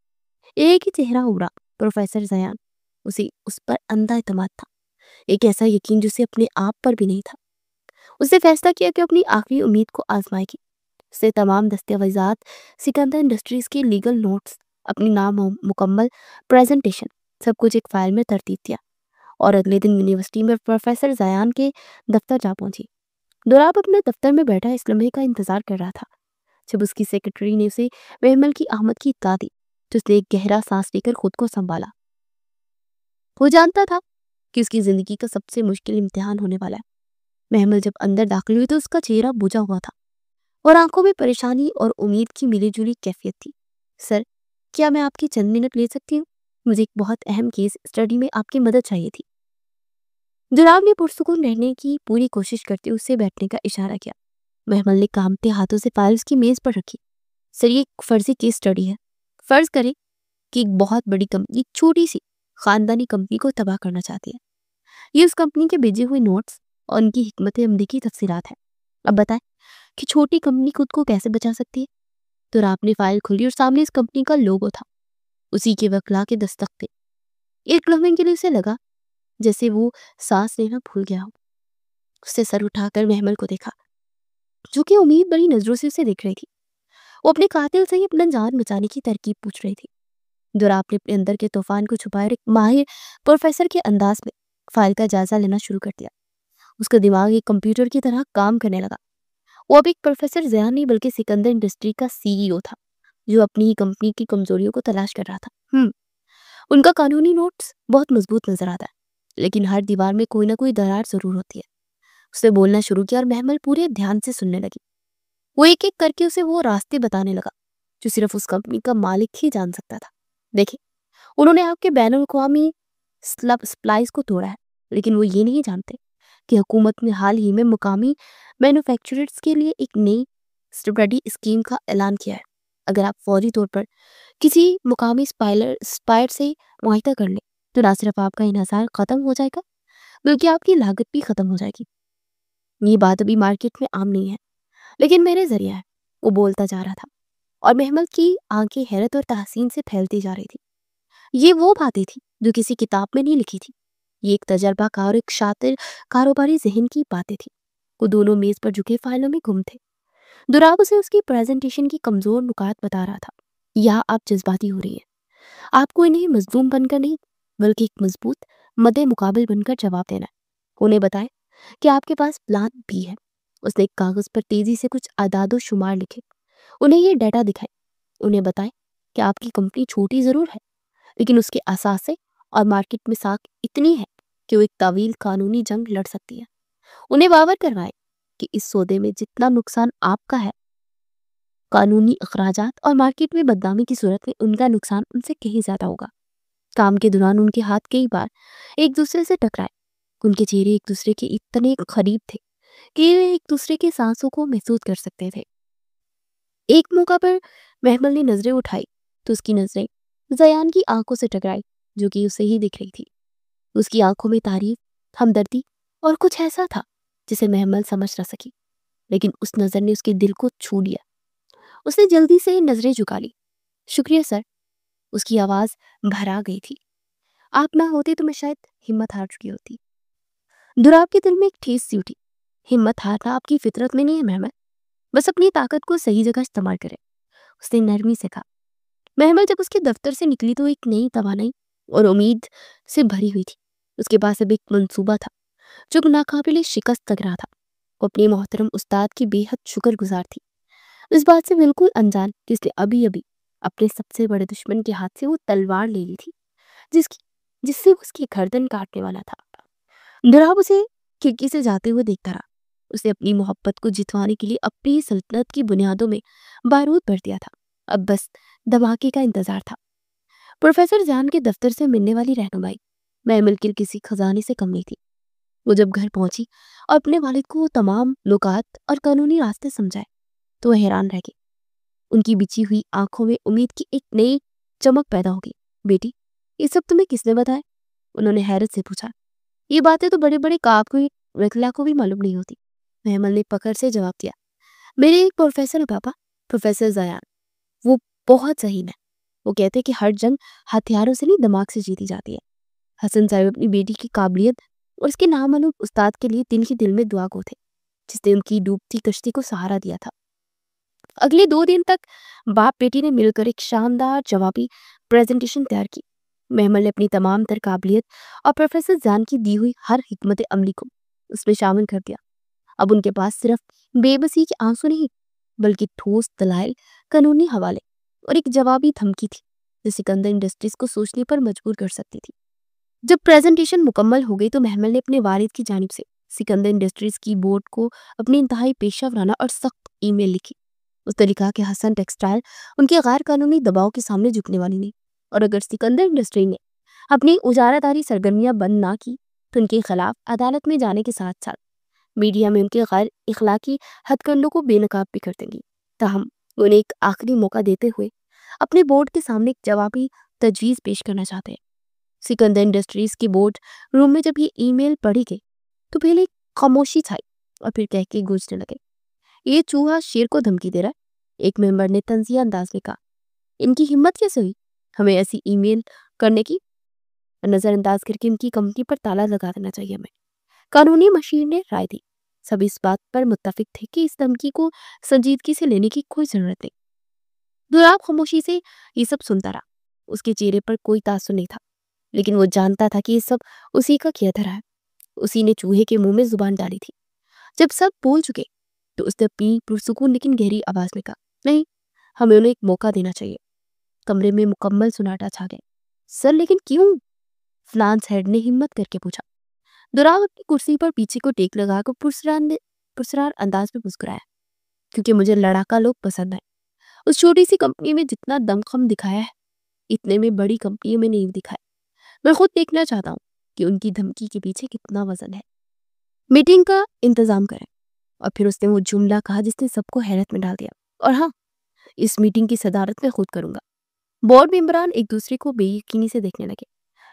ایک ہی چہرہ ابھرا: پروفیسر زیان۔ اسے اس پر اندھا اعتماد تھا، ایک ایسا یقین جسے اپنے آپ پر بھی نہیں تھا۔ اس نے فیصلہ کیا کہ اپنی آخری امید کو آزمائے گی۔ اس نے تمام دستاویزات، سکندر انڈسٹریز کے لیگل نوٹس، اپنی نام مکمل پریزنٹیشن، سب کچھ ایک فائل میں ترتیب دیا اور اگلے دن یونیورسٹی میں پروفیسر زیان کے دفتر جا پہنچی۔ دوراب اپنے دفتر میں بیٹھا اس لمحے کا انتظار کر رہا تھا جب اس کی سیکرٹری نے اسے محمل کی آمد کی اطلاع دی، تو اس نے ایک گہرا سانس لے کر خود کو سنبھالا۔ وہ جانتا تھا کہ اس کی زندگی کا سب سے مشکل امتحان ہونے والا ہے۔ محمل جب اندر داخل ہوئی تو اس کا چہرہ بجھا ہوا تھا اور آنکھوں میں پریشانی اور امید کی ملی جلی کیفیت تھی۔ سر، کیا میں آپ کی چند منٹ لے سکتی ہوں؟ مجھے ایک بہت اہم کیس اسٹڈی میں آپ کی مدد چاہیے تھی۔ جناب نے پرسکون رہنے کی پوری کوشش کرتے اس سے بیٹھنے کا اشارہ کیا۔ محمل نے کانپتے ہاتھوں سے فائل اس کی میز پر رکھی۔ سر، یہ ایک فرضی کیس اسٹڈی ہے۔ فرض کریں کہ ایک بہت بڑی کمپنی ایک چھوٹی سی خاندانی کمپنی کو تباہ کرنا چاہتی ہے۔ یہ اس کمپنی کے بھیجے ہوئے نوٹس اور ان کی حکمت عملی کی تفصیلات ہیں۔ اب بتائیں کہ چھوٹی کمپنی خود کو کیسے بچا سکتی ہے؟ تو آپ نے فائل کھولی اور سامنے اس کمپنی کا لوگو تھا، اسی کے وکلا کے دستخط تھے۔ ایک لمحے کے لیے اسے لگا جیسے وہ سانس لینا بھول گیا ہو۔ اس نے سر اٹھا کر محمل کو دیکھا جو کہ امید بڑی نظروں سے اسے دیکھ رہی تھی۔ وہ اپنے قاتل سے ہی اپنا جان بچانے کی ترکیب پوچھ رہی تھی۔ آپ نے اپنے اندر کے طوفان کو چھپائے ایک ماہر پروفیسر کے انداز میں فائل کا جائزہ لینا شروع کر دیا۔ اس کا دماغ ایک کمپیوٹر کی طرح کام کرنے لگا۔ وہ اب ایک پروفیسر زیان نہیں بلکہ سکندر انڈسٹری کا CEO تھا جو اپنی ہی کمپنی کی کمزوریوں کو تلاش کر رہا تھا۔ ان کا قانونی نوٹس بہت مضبوط نظر آتا ہے، لیکن ہر دیوار میں کوئی نہ کوئی درار ضرور ہوتی ہے۔ اس نے بولنا شروع کیا اور محمل پورے دھیان سے سننے لگی۔ وہ ایک ایک کر کے اسے وہ راستے بتانے لگا جو صرف اس کمپنی کا مالک ہی جان سکتا تھا۔ دیکھیں، انہوں نے آپ کے بین الاقوامی سپلائز کو توڑا ہے، لیکن وہ یہ نہیں جانتے کہ حکومت نے حال ہی میں مقامی مینوفیکچررز کے لیے ایک نئی اسٹڈی اسکیم کا اعلان کیا ہے۔ اگر آپ فوری طور پر کسی مقامی سپائر سے معاہدہ کر لیں تو نہ صرف آپ کا انحصار ختم ہو جائے گا بلکہ آپ کی لاگت بھی ختم ہو جائے گی۔ یہ بات ابھی مارکیٹ میں عام نہیں ہے، لیکن میرے ذریعہ ہے۔ وہ بولتا جا رہا تھا اور محمل کی آنکھیں حیرت اور تحسین سے پھیلتی جا رہی تھی۔ یہ وہ باتیں تھی جو کسی کتاب میں نہیں لکھی تھی، یہ ایک تجربہ کار اور ایک شاطر کاروباری ذہن کی باتیں تھی۔ وہ دونوں میز پر جھکے فائلوں میں گم تھے۔ دوراب اسے اس کی پریزنٹیشن کی کمزور نکات بتا رہا تھا۔ یا آپ جذباتی ہو رہی ہیں، آپ کو انہیں مظلوم بن کر نہیں بلکہ ایک مضبوط مد مقابل بن کر جواب دینا ہے۔ انہیں بتائیں کہ آپ کے پاس پلان بھی ہے۔ اس نے ایک کاغذ پر تیزی سے کچھ اعداد و شمار لکھے۔ انہیں یہ ڈیٹا دکھائے۔ انہیں بتائیں کہ آپ کی کمپنی چھوٹی ضرور ہے لیکن اس کے اثاثے اور مارکیٹ میں ساکھ اتنی ہے کہ وہ ایک طویل قانونی جنگ لڑ سکتی ہے۔ انہیں باور کروائیں کہ اس سودے میں جتنا نقصان آپ کا ہے، قانونی اخراجات اور مارکیٹ میں بدنامی کی صورت میں ان کا نقصان ان سے کہیں زیادہ ہوگا۔ کام کے دوران ان کے ہاتھ کئی بار ایک دوسرے سے ٹکرائے۔ ان کے چہرے ایک دوسرے کے اتنے قریب تھے کہ وہ ایک دوسرے کے سانسوں کو محسوس کر سکتے تھے۔ ایک موقع پر محمل نے نظریں اٹھائی تو اس کی نظریں زیان کی آنکھوں سے ٹکرائی جو کہ اسے ہی دکھ رہی تھی۔ اس کی آنکھوں میں تعریف، ہمدردی اور کچھ ایسا تھا جسے محمل سمجھ نہ سکی، لیکن اس نظر نے اس کے دل کو چھو لیا۔ اس نے جلدی سے نظریں جھکا لی۔ شکریہ سر، اس کی آواز بھرا گئی تھی۔ آپ نہ ہوتے تو میں شاید ہمت ہار چکی ہوتی۔ دوراب کے دل میں ایک ٹھیس سی اٹھی۔ ہمت ہارنا آپ کی فطرت میں نہیں ہے محمل، بس اپنی طاقت کو صحیح جگہ استعمال کرے، اس نے نرمی سے کہا۔ محمل جب اس کے دفتر سے نکلی تو ایک نئی توانائی اور امید سے بھری ہوئی تھی۔ اس کے پاس اب ایک منصوبہ تھا جو ناقابل شکست لگ رہا تھا۔ وہ اپنے محترم استاد کی بے حد شکر گزار تھی، اس بات سے بالکل انجان کہ اس نے ابھی اپنے سب سے بڑے دشمن کے ہاتھ سے وہ تلوار لے لی تھی جس سے اس کی گردن کاٹنے والا تھا۔ دوراب اسے کھڑکی سے جاتے ہوئے دیکھتا رہا۔ اسے اپنی محبت کو جتوانے کے لیے اپنی سلطنت کی بنیادوں میں بارود بھر دیا تھا۔ اب بس دھماکے کا انتظار تھا۔ پروفیسر زیان کے دفتر سے ملنے والی رہنمائی محمل کے کسی خزانے سے کم نہیں تھی۔ وہ جب گھر پہنچی اور اپنے والد کو تمام نکات اور قانونی راستے سمجھائے تو وہ حیران رہ گئی۔ ان کی بچھی ہوئی آنکھوں میں امید کی ایک نئی چمک پیدا ہو گئی۔ بیٹی، یہ سب تمہیں کس نے بتایا؟ انہوں نے حیرت سے پوچھا۔ یہ باتیں تو بڑے بڑے وکلا کو بھی معلوم نہیں ہوتی، محمل نے پکڑ سے جواب دیا۔ میرے ایک پروفیسر ہے پاپا، پروفیسر زیان، وہ بہت ذہین ہے۔ وہ کہتے کہ ہر جنگ ہتھیاروں سے نہیں دماغ سے جیتی جاتی ہے۔ حسن صاحب اپنی بیٹی کی قابلیت اور اس کے نامعلوم استاد کے لیے دل میں دعا گو تھے جس نے ان کی ڈوبتی کشتی کو سہارا دیا تھا۔ اگلے 2 دن تک باپ بیٹی نے مل کر ایک شاندار جوابی پریزنٹیشن تیار کی۔ محمل نے اپنی تمام تر قابلیت اور پروفیسر زیان کی دی ہوئی ہر حکمت عملی کو اس میں شامل کر دیا۔ اب ان کے پاس صرف بے بسی کے آنسو نہیں بلکہ ٹھوس دلائل، قانونی حوالے اور ایک جوابی دھمکی تھی جو سکندر انڈسٹریز کو سوچنے پر مجبور کر سکتی تھی۔ جب پریزنٹیشن مکمل ہو گئی تو محمل نے اپنے والد کی جانب سے سکندر انڈسٹریز کی بورڈ کو اپنی انتہائی پیشہ ورانہ اور سخت ای میل لکھی۔ اس نے لکھا کہ حسن ٹیکسٹائل ان کے غیر قانونی دباؤ کے سامنے جھکنے والی نہیں، اور اگر سکندر انڈسٹری نے اپنی اجارہ داری سرگرمیاں بند نہ کی تو ان کے خلاف عدالت میں جانے کے ساتھ ساتھ میڈیا میں ان کے غیر اخلاقی ہتھ کنڈوں کو بے نقاب بھی کر دیں گی۔ تاہم انہیں ایک آخری موقع دیتے ہوئے اپنے بورڈ کے سامنے ایک جوابی تجویز پیش کرنا چاہتے ہیں۔ سکندر انڈسٹریز کی بورڈ روم میں جب یہ ای میل پڑھی گئی تو پہلے ایک خاموشی چھائی اور پھر کہہ کے گونجنے لگے، یہ چوہا شیر کو دھمکی دے رہا ہے۔ ایک ممبر نے طنزیہ انداز میں کہا، ان کی ہمت کیسے ہوئی ہمیں ایسی ای میل کرنے کی؟ نظر انداز کر کے ان کی کمپنی پر تالا لگا دینا چاہیے ہمیں۔ قانونی مشیر نے رائے دی۔ سب اس بات پر متفق تھے کہ اس دھمکی کو سنجیدگی سے لینے کی کوئی ضرورت نہیں۔ دوراب خاموشی سے یہ سب سنتا رہا۔ اس کے چہرے پر کوئی تاثر نہیں تھا، لیکن وہ جانتا تھا کہ یہ سب اسی کا کیا دھرا ہے۔ اسی نے چوہے کے منہ میں زبان ڈالی تھی۔ جب سب بول چکے تو اس نے اپنی پرسکون لیکن گہری آواز میں کہا، نہیں، ہمیں انہیں ایک موقع دینا چاہیے۔ کمرے میں مکمل سناٹا چھا گیا۔ سر لیکن کیوں؟ فلانس ہیڈ نے ہمت کر کے پوچھا۔ دوراب اپنی کرسی پر پیچھے کو ٹیک لگا کر پرسرار انداز میں مسکرایا، کیونکہ مجھے لڑاکا لوگ پسند ہیں۔ اس چھوٹی سی کمپنی میں جتنا دمخم دکھایا ہے اتنے میں بڑی کمپنیوں میں نہیں دکھایا۔ میں خود دیکھنا چاہتا ہوں کہ ان کی دھمکی کے پیچھے کتنا وزن ہے۔ میٹنگ کا انتظام کریں۔ اور پھر اس نے وہ جملہ کہا جس نے سب کو حیرت میں ڈال دیا، اور ہاں، اس میٹنگ کی صدارت میں خود کروں گا۔ بورڈ ممبران ایک دوسرے کو بے یقینی سے دیکھنے لگے۔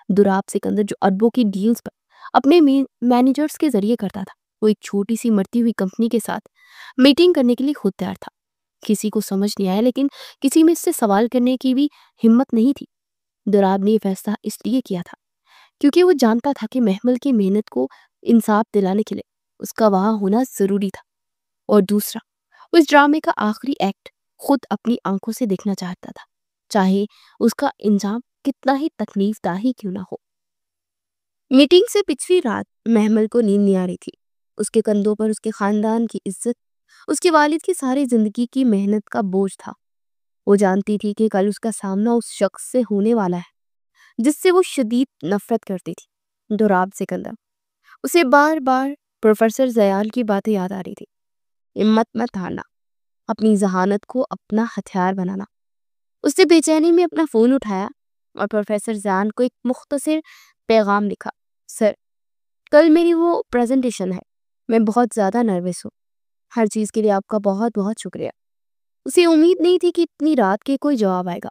دوراب سکندر جو اربوں کی ڈیلز پر اپنے مینیجرز کے ذریعے کرتا تھا، وہ ایک چھوٹی سی مرتی ہوئی کمپنی کے ساتھ میٹنگ کرنے کے لیے خود تیار تھا۔ کسی کو سمجھ نہیں آیا، لیکن کسی میں اس سے سوال کرنے کی بھی ہمت نہیں تھی۔ دوراب نے یہ فیصلہ اس لیے کیا تھا کیونکہ وہ جانتا تھا کہ محمل کی محنت کو انصاف دلانے کے لیے اس کا وہاں ہونا ضروری تھا، اور دوسرا، وہ اس ڈرامے کا آخری ایکٹ خود اپنی آنکھوں سے دیکھنا چاہتا تھا، چاہے اس کا انجام کتنا ہی تکلیف دہ ہی کیوں نہ ہو۔ میٹنگ سے پچھلی رات محمل کو نیند نہیں آ رہی تھی۔ اس کے کندھوں پر اس کے خاندان کی عزت، اس کے والد کی ساری زندگی کی محنت کا بوجھ تھا۔ وہ جانتی تھی کہ کل اس کا سامنا اس شخص سے ہونے والا ہے جس سے وہ شدید نفرت کرتی تھی، دوراب سکندر۔ اسے بار بار پروفیسر زیال کی باتیں یاد آ رہی تھی، ہمت مت ہارنا، اپنی ذہانت کو اپنا ہتھیار بنانا۔ اس نے بے چینی میں اپنا فون اٹھایا اور پروفیسر زیان کو ایک مختصر پیغام لکھا۔ سر، کل میری وہ پریزنٹیشن ہے، میں بہت زیادہ نروس ہوں۔ ہر چیز کے لیے آپ کا بہت بہت شکریہ۔ اسے امید نہیں تھی کہ اتنی رات کے کوئی جواب آئے گا،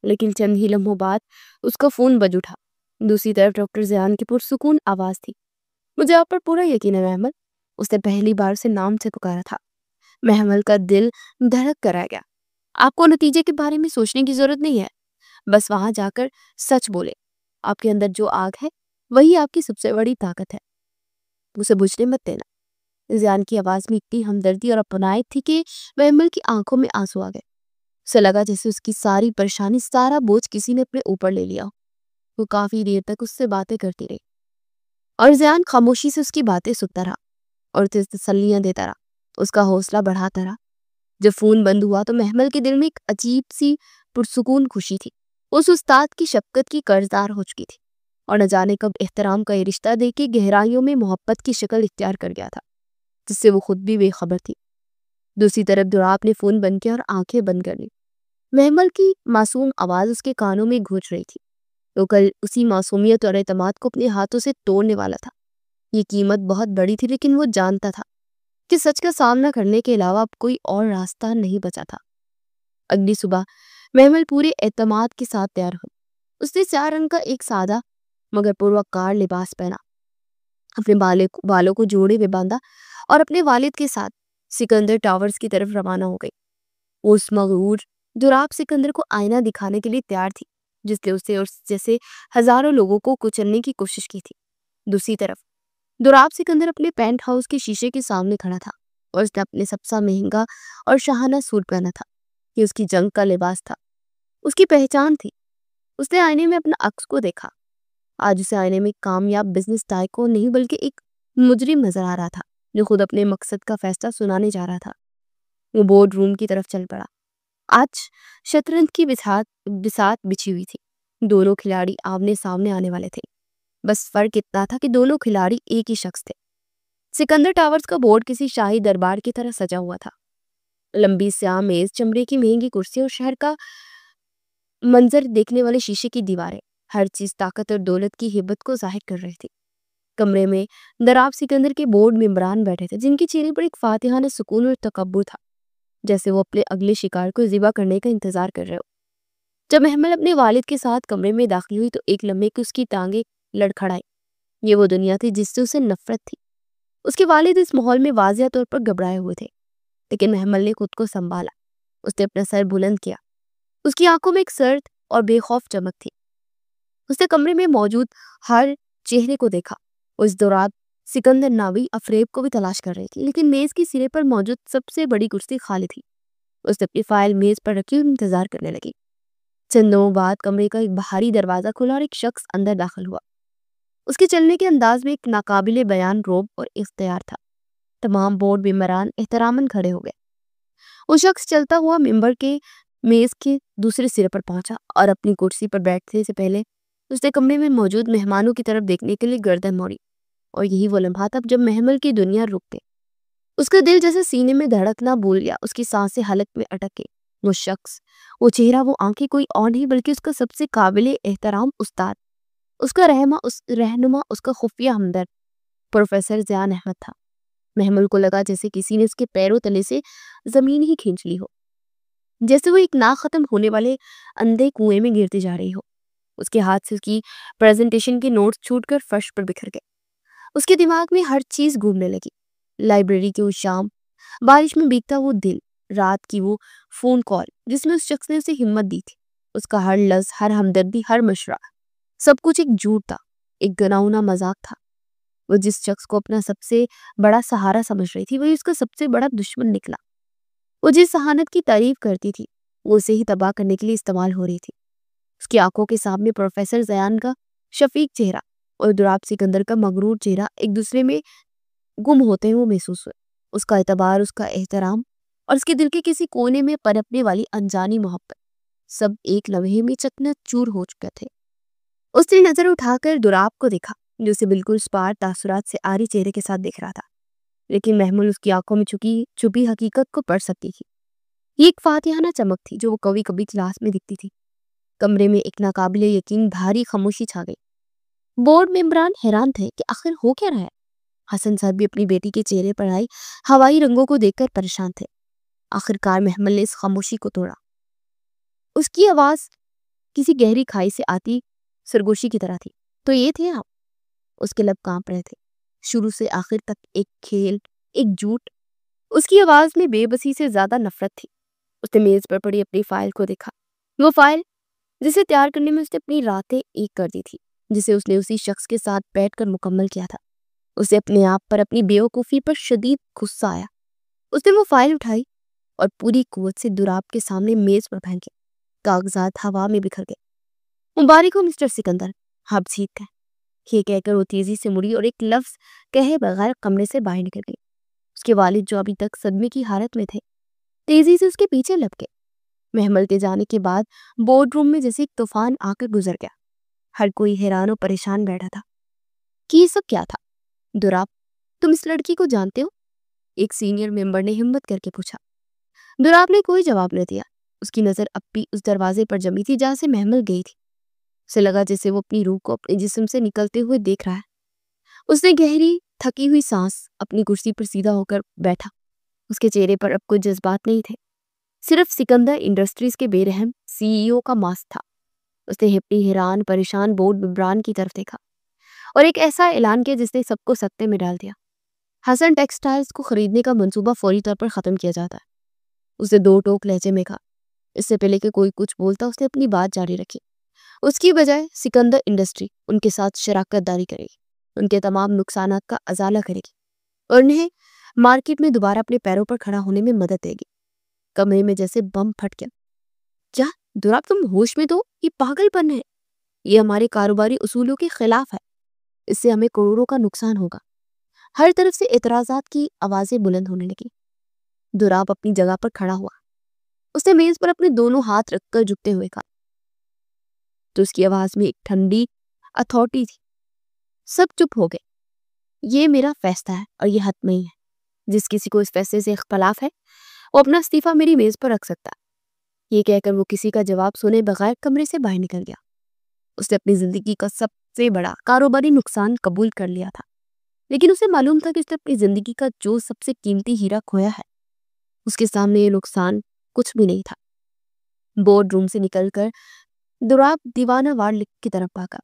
لیکن چند ہی لمحوں بعد اس کا فون بج اٹھا۔ دوسری طرف ڈاکٹر زیان کی پرسکون آواز تھی۔ مجھے آپ پر پورا یقین ہے محمل، اس نے پہلی بار اسے نام سے پکارا تھا۔ محمل کا دل دھڑک کر آ گیا۔ آپ کو نتیجے کے بارے میں سوچنے کی ضرورت نہیں ہے، بس وہاں جا کر سچ بولے۔ آپ کے اندر جو آگ ہے وہی آپ کی سب سے بڑی طاقت ہے، اسے بجھنے مت دینا۔ زیان کی آواز میں اتنی ہمدردی اور اپنائیت تھی کہ محمل کی آنکھوں میں آنسو آ گئے۔ اسے لگا جیسے اس کی ساری پریشانی، سارا بوجھ کسی نے اپنے اوپر لے لیا۔ وہ کافی دیر تک اس سے باتیں کرتی رہی اور زیان خاموشی سے اس کی باتیں سنتا رہا اور اسے تسلیاں دیتا رہا، اس کا حوصلہ بڑھاتا رہا۔ جب فون بند ہوا تو محمل کے دل میں ایک عجیب سی پرسکون خوشی تھی۔ اس استاد کی شفقت کی قرضدار ہو چکی تھی اور نہ جانے کب احترام کا یہ رشتہ دے کے گہرائیوں میں محبت کی شکل اختیار کر گیا تھا، جس سے وہ خود بھی بے خبر تھی۔ دوسری طرف دوراب نے فون بند کیا اور آنکھیں بند کر لی۔ محمل کی معصوم آواز اس کے کانوں میں گونج رہی تھی۔ وہ کل اسی معصومیت اور اعتماد کو اپنے ہاتھوں سے توڑنے والا تھا۔ یہ قیمت بہت بڑی تھی، لیکن وہ جانتا تھا کہ سچ کا سامنا کرنے کے علاوہ اب کوئی اور راستہ نہیں بچا تھا۔ اگلی صبح محمل پورے اعتماد کے ساتھ تیار ہوئی۔ اس نے سیاہ رنگ کا ایک سادہ مگر پروکار لباس پہنا، اپنے بالوں کو جوڑے میں باندھا اور اپنے والد کے ساتھ سکندر ٹاورز کی طرف روانہ ہو گئی۔ وہ اس مغرور دوراب سکندر کو آئینہ دکھانے کے لیے تیار تھی جس نے اسے اور جیسے ہزاروں لوگوں کو کچلنے کی کوشش کی تھی۔ دوسری طرف دوراب سکندر اپنے پینٹ ہاؤس کے شیشے کے سامنے کھڑا تھا اور اس نے اپنے سب سے مہنگا اور شاہانہ سوٹ پہنا تھا۔ یہ اس کی جنگ کا لباس تھا، اس کی پہچان تھی۔ اس نے آئینے میں اپنا عکس کو دیکھا۔ آج اسے آئینے میں کامیاب بزنس ٹائکون نہیں بلکہ ایک مجرم نظر آ رہا تھا جو خود اپنے مقصد کا فیصلہ سنانے جا رہا تھا۔ وہ بورڈ روم کی طرف چل پڑا۔ آج شطرنج کی بساط بچھی ہوئی تھی۔ دونوں کھلاڑی آمنے سامنے آنے والے تھے، بس فرق اتنا تھا کہ دونوں کھلاڑی ایک ہی شخص تھے۔ سکندر ٹاورز کا بورڈ کسی شاہی دربار کی طرح سجا ہوا تھا۔ لمبی سیاہ میز، چمڑے کی مہنگی کرسی اور شہر کا منظر دیکھنے والے شیشے کی دیواریں، ہر چیز طاقت اور دولت کی ہیبت کو ظاہر کر رہی تھی۔ کمرے میں دوراب سکندر کے بورڈ ممبران بیٹھے تھے جن کے چہرے پر ایک فاتحانہ سکون اور تکبر تھا، جیسے وہ اپنے اگلے شکار کو ذبح کرنے کا انتظار کر رہے ہو۔ جب محمل اپنے والد کے ساتھ کمرے میں داخل ہوئی تو ایک لمحے کی اس کی ٹانگیں لڑکھڑائی۔ یہ وہ دنیا تھی جس سے اسے نفرت تھی۔ اس کے والد اس ماحول میں واضح طور پر گھبرائے ہوئے تھے، لیکن محمل نے خود کو سنبھالا۔ اس نے اپنا سر بلند کیا۔ اس کی آنکھوں میں ایک سرد اور بے خوف چمک تھی۔ اس نے کمرے میں موجود ہر چہرے کو دیکھا۔ اس دوران سکندر ناوی افریب کو بھی تلاش کر رہی تھی، لیکن میز کی سرے پر موجود سب سے بڑی کرسی خالی تھی۔ اس نے اپنی فائل میز پر رکھی اور انتظار کرنے لگی۔ چند دنوں بعد کمرے کا ایک باہری دروازہ کھلا اور ایک شخص اندر داخل ہوا۔ اس کے چلنے کے انداز میں ایک ناقابل بیان رعب اور اختیار تھا۔ تمام بورڈ ممبران احتراماً کھڑے ہو گئے۔ وہ شخص چلتا ہوا ممبر کے میز کے دوسرے سرے پر پہنچا اور اپنی کرسی پر بیٹھنے سے پہلے اس نے کمرے میں موجود مہمانوں کی طرف دیکھنے کے لیے گردن موڑی۔ اور یہی وہ لمحہ تھا جب محمل کی دنیا رک گئی۔ اس کا دل جیسے سینے میں دھڑکنا بھول گیا، اس کی سانسیں حلق میں اٹک گئی۔ وہ شخص، وہ چہرہ، وہ آنکھیں کوئی اور نہیں بلکہ اس کا سب سے قابل احترام استاد، اس کا رہنما، اس کا خفیہ ہمدرد پروفیسر زیان احمد تھا۔ محمل کو لگا جیسے کسی نے اس کے پیروں تلے سے زمین ہی کھینچ لی ہو، جیسے وہ ایک نا ختم ہونے والے اندھے کنویں میں گرتی جا رہی ہو۔ اس کے ہاتھ سے اس کی پریزنٹیشن کے نوٹس چھوٹ کر فرش پر بکھر گئے۔ اس کے دماغ میں ہر چیز گھومنے لگی، لائبریری کی وہ شام، بارش میں بھیگتا وہ دل، رات کی وہ فون کال جس میں اس شخص نے اسے ہمت دی تھی، اس کا ہر لفظ، ہر ہمدردی، ہر مشورہ، سب کچھ ایک جھوٹ تھا، ایک گناؤنا مذاق تھا۔ وہ جس شخص کو اپنا سب سے بڑا سہارا سمجھ رہی تھی، وہی اس کا سب سے بڑا دشمن نکلا۔ وہ جس ذہانت کی تعریف کرتی تھی، وہ اسے ہی تباہ کرنے کے لیے استعمال ہو رہی تھی۔ اس کی آنکھوں کے سامنے پروفیسر زیان کا شفیق چہرہ اور دوراب سکندر کا مغرور چہرہ ایک دوسرے میں گم ہوتے ہوئے محسوس ہوئے۔ اس کا اعتبار، اس کا احترام اور اس کے دل کے کسی کونے میں پنپنے والی انجانی محبت، سب ایک لمحے میں چکنا چور ہو چکے تھے۔ اس نے نظر اٹھا کر دوراب کو دیکھا، جو اسے بالکل سپار تاثرات سے آری چہرے کے ساتھ دیکھ رہا تھا، لیکن محمل اس کی آنکھوں میں چھپی حقیقت کو پڑھ سکتی تھی۔ یہ ایک فاتحانہ چمک تھی جو وہ کبھی کبھی کلاس میں دکھتی تھی۔ کمرے میں ایک ناقابل یقین بھاری خاموشی چھا گئی۔ بورڈ ممبران حیران تھے کہ آخر ہو کیا رہا ہے۔ حسن صاحب بھی اپنی بیٹی کے چہرے پر آئی ہوائی رنگوں کو دیکھ کر پریشان تھے۔ آخر کار محمل نے اس خاموشی کو توڑا۔ اس کی آواز کسی گہری کھائی سے آتی سرگوشی کی طرح تھی۔ تو یہ تھے آپ؟ اس کے لب کانپ رہے تھے، شروع سے آخر تک ایک کھیل، ایک جھوٹ۔ اس کی آواز میں بے بسی سے زیادہ نفرت تھی۔ اس نے میز پر پڑی اپنی فائل کو دیکھا، وہ فائل جسے تیار کرنے میں اس نے اپنی راتیں ایک کر دی تھی، جسے اس نے اسی شخص کے ساتھ بیٹھ کر مکمل کیا تھا۔ اسے اپنے آپ پر، اپنی بیوقوفی پر شدید غصہ آیا۔ اس نے وہ فائل اٹھائی اور پوری قوت سے دوراب کے سامنے میز پر پھینکے۔ کاغذات ہوا میں بکھر گئے۔ مبارک ہو مسٹر سکندر، آپ جیت گئے۔ یہ کہہ کر وہ تیزی سے مڑی اور ایک لفظ کہے بغیر کمرے سے باہر نکل گئی۔ اس کے والد جو ابھی تک صدمے کی حالت میں تھے، تیزی سے اس کے پیچھے لپکے۔ محمل کے جانے کے بعد بورڈ روم میں جیسے ایک طوفان آ کر گزر گیا۔ ہر کوئی حیران و پریشان بیٹھا تھا کہ یہ سب کیا تھا۔ دوراب، تم اس لڑکی کو جانتے ہو؟ ایک سینئر ممبر نے ہمت کر کے پوچھا۔ دوراب نے کوئی جواب نہ دیا۔ اس کی نظر اب بھی اس دروازے پر جمی تھی جہاں سے محمل گئی تھی۔ اسے لگا جیسے وہ اپنی روح کو اپنے جسم سے نکلتے ہوئے دیکھ رہا ہے۔ اس نے گہری تھکی ہوئی سانس اپنی کرسی پر سیدھا ہو کر بیٹھا۔ اس کے چہرے پر اب کوئی جذبات نہیں تھے، صرف سکندر انڈسٹریز کے بے رحم سی ای او کا ماسک تھا۔ اس نے ہپی حیران پریشان بورڈ ممبران کی طرف دیکھا اور ایک ایسا اعلان کیا جس نے سب کو سکتے میں ڈال دیا۔ حسن ٹیکسٹائلز کو خریدنے کا منصوبہ فوری طور پر ختم کیا جاتا ہے۔ اس نے دو ٹوک لہجے میں کہا۔ اس سے پہلے کہ کوئی کچھ بولتا، اس نے اپنی بات جاری رکھی۔ اس کی بجائے سکندر انڈسٹری ان کے ساتھ شراکت داری کرے گی، ان کے تمام نقصانات کا ازالہ کرے گی اور انہیں مارکیٹ میں دوبارہ اپنے پیروں پر کھڑا ہونے میں مدد دے گی۔ کمرے میں جیسے بم پھٹ گیا۔ کیا دوراب، تم ہوش میں تو؟ یہ پاگل پن ہے، یہ ہمارے کاروباری اصولوں کے خلاف ہے، اس سے ہمیں کروڑوں کا نقصان ہوگا۔ ہر طرف سے اعتراضات کی آوازیں بلند ہونے لگی۔ دوراب اپنی جگہ پر کھڑا ہوا۔ اس نے میز پر اپنے دونوں ہاتھ رکھ کر جھکتے ہوئے کہا، تو اس کی آواز میں ایک ٹھنڈی اتھارٹی تھی۔ سب چپ ہو گئے۔ یہ میرا فیصلہ ہے اور یہ حتمی ہے۔ جس کسی کو اس فیصلے سے اختلاف ہے وہ اپنا استعفیٰ میری میز پر رکھ سکتا ہے۔ یہ کہہ کر وہ کسی کا جواب سنے بغیر کمرے سے باہر نکل گیا۔ اس نے اپنی زندگی کا سب سے بڑا کاروباری نقصان قبول کر لیا تھا، لیکن اسے معلوم تھا کہ اس نے اپنی زندگی کا جو سب سے قیمتی ہیرا کھویا ہے، اس کے سامنے یہ نقصان کچھ بھی نہیں تھا۔ بورڈ روم سے نکل کر دوراب دیوانہ وار کی طرف بھاگا۔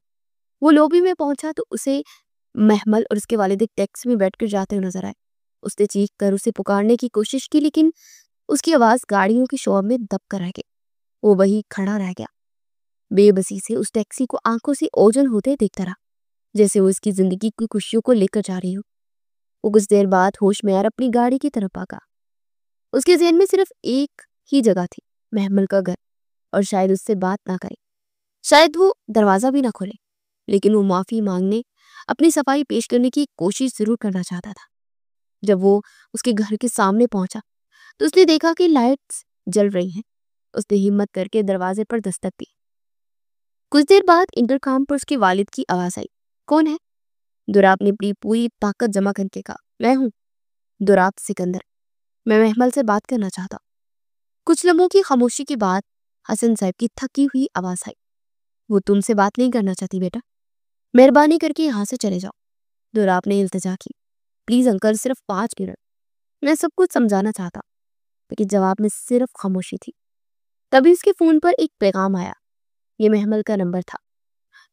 وہ لوبی میں پہنچا تو اسے محمل اور اس کے والد ایک ٹیکسی میں بیٹھ کر جاتے ہوئے نظر آئے۔ اس نے چیخ کر اسے پکارنے کی کوشش کی، لیکن اس کی آواز گاڑیوں کے شور میں دب کر رہ گئی۔ وہ وہی کھڑا رہ گیا، بے بسی سے اس ٹیکسی کو آنکھوں سے اوجھل ہوتے دیکھتا رہا، جیسے وہ اس کی زندگی کی خوشیوں کو لے کر جا رہی ہو۔ وہ کچھ دیر بعد ہوش میں آر اپنی گاڑی کی طرف بھاگا۔ اس کے ذہن میں صرف ایک ہی جگہ تھی، محمل کا گھر، اور شاید اس سے بات نہ کرے، شاید وہ دروازہ بھی نہ کھولے، لیکن وہ معافی مانگنے، اپنی صفائی پیش کرنے کی کوشش ضرور کرنا چاہتا تھا۔ جب وہ اس کے گھر کے سامنے پہنچا تو اس نے دیکھا کہ لائٹس جل رہی ہیں۔ اس نے ہمت کر کے دروازے پر دستک دی۔ کچھ دیر بعد انٹرکام پر اس کے والد کی آواز آئی، کون ہے؟ دوراب نے اپنی پوری طاقت جمع کر کے کہا، میں ہوں، دوراب سکندر، میں محمل سے بات کرنا چاہتا ہوں۔ کچھ لمحوں کی خاموشی کے بعد حسن صاحب کی تھکی ہوئی آواز آئی، وہ تم سے بات نہیں کرنا چاہتی بیٹا، مہربانی کر کے یہاں سے چلے جاؤ۔ دوراب نے التجا کی، پلیز انکل، صرف 5 منٹ، میں سب کچھ سمجھانا چاہتا، لیکن جواب میں صرف خاموشی تھی۔ تبھی اس کے فون پر ایک پیغام آیا۔ یہ محمل کا نمبر تھا۔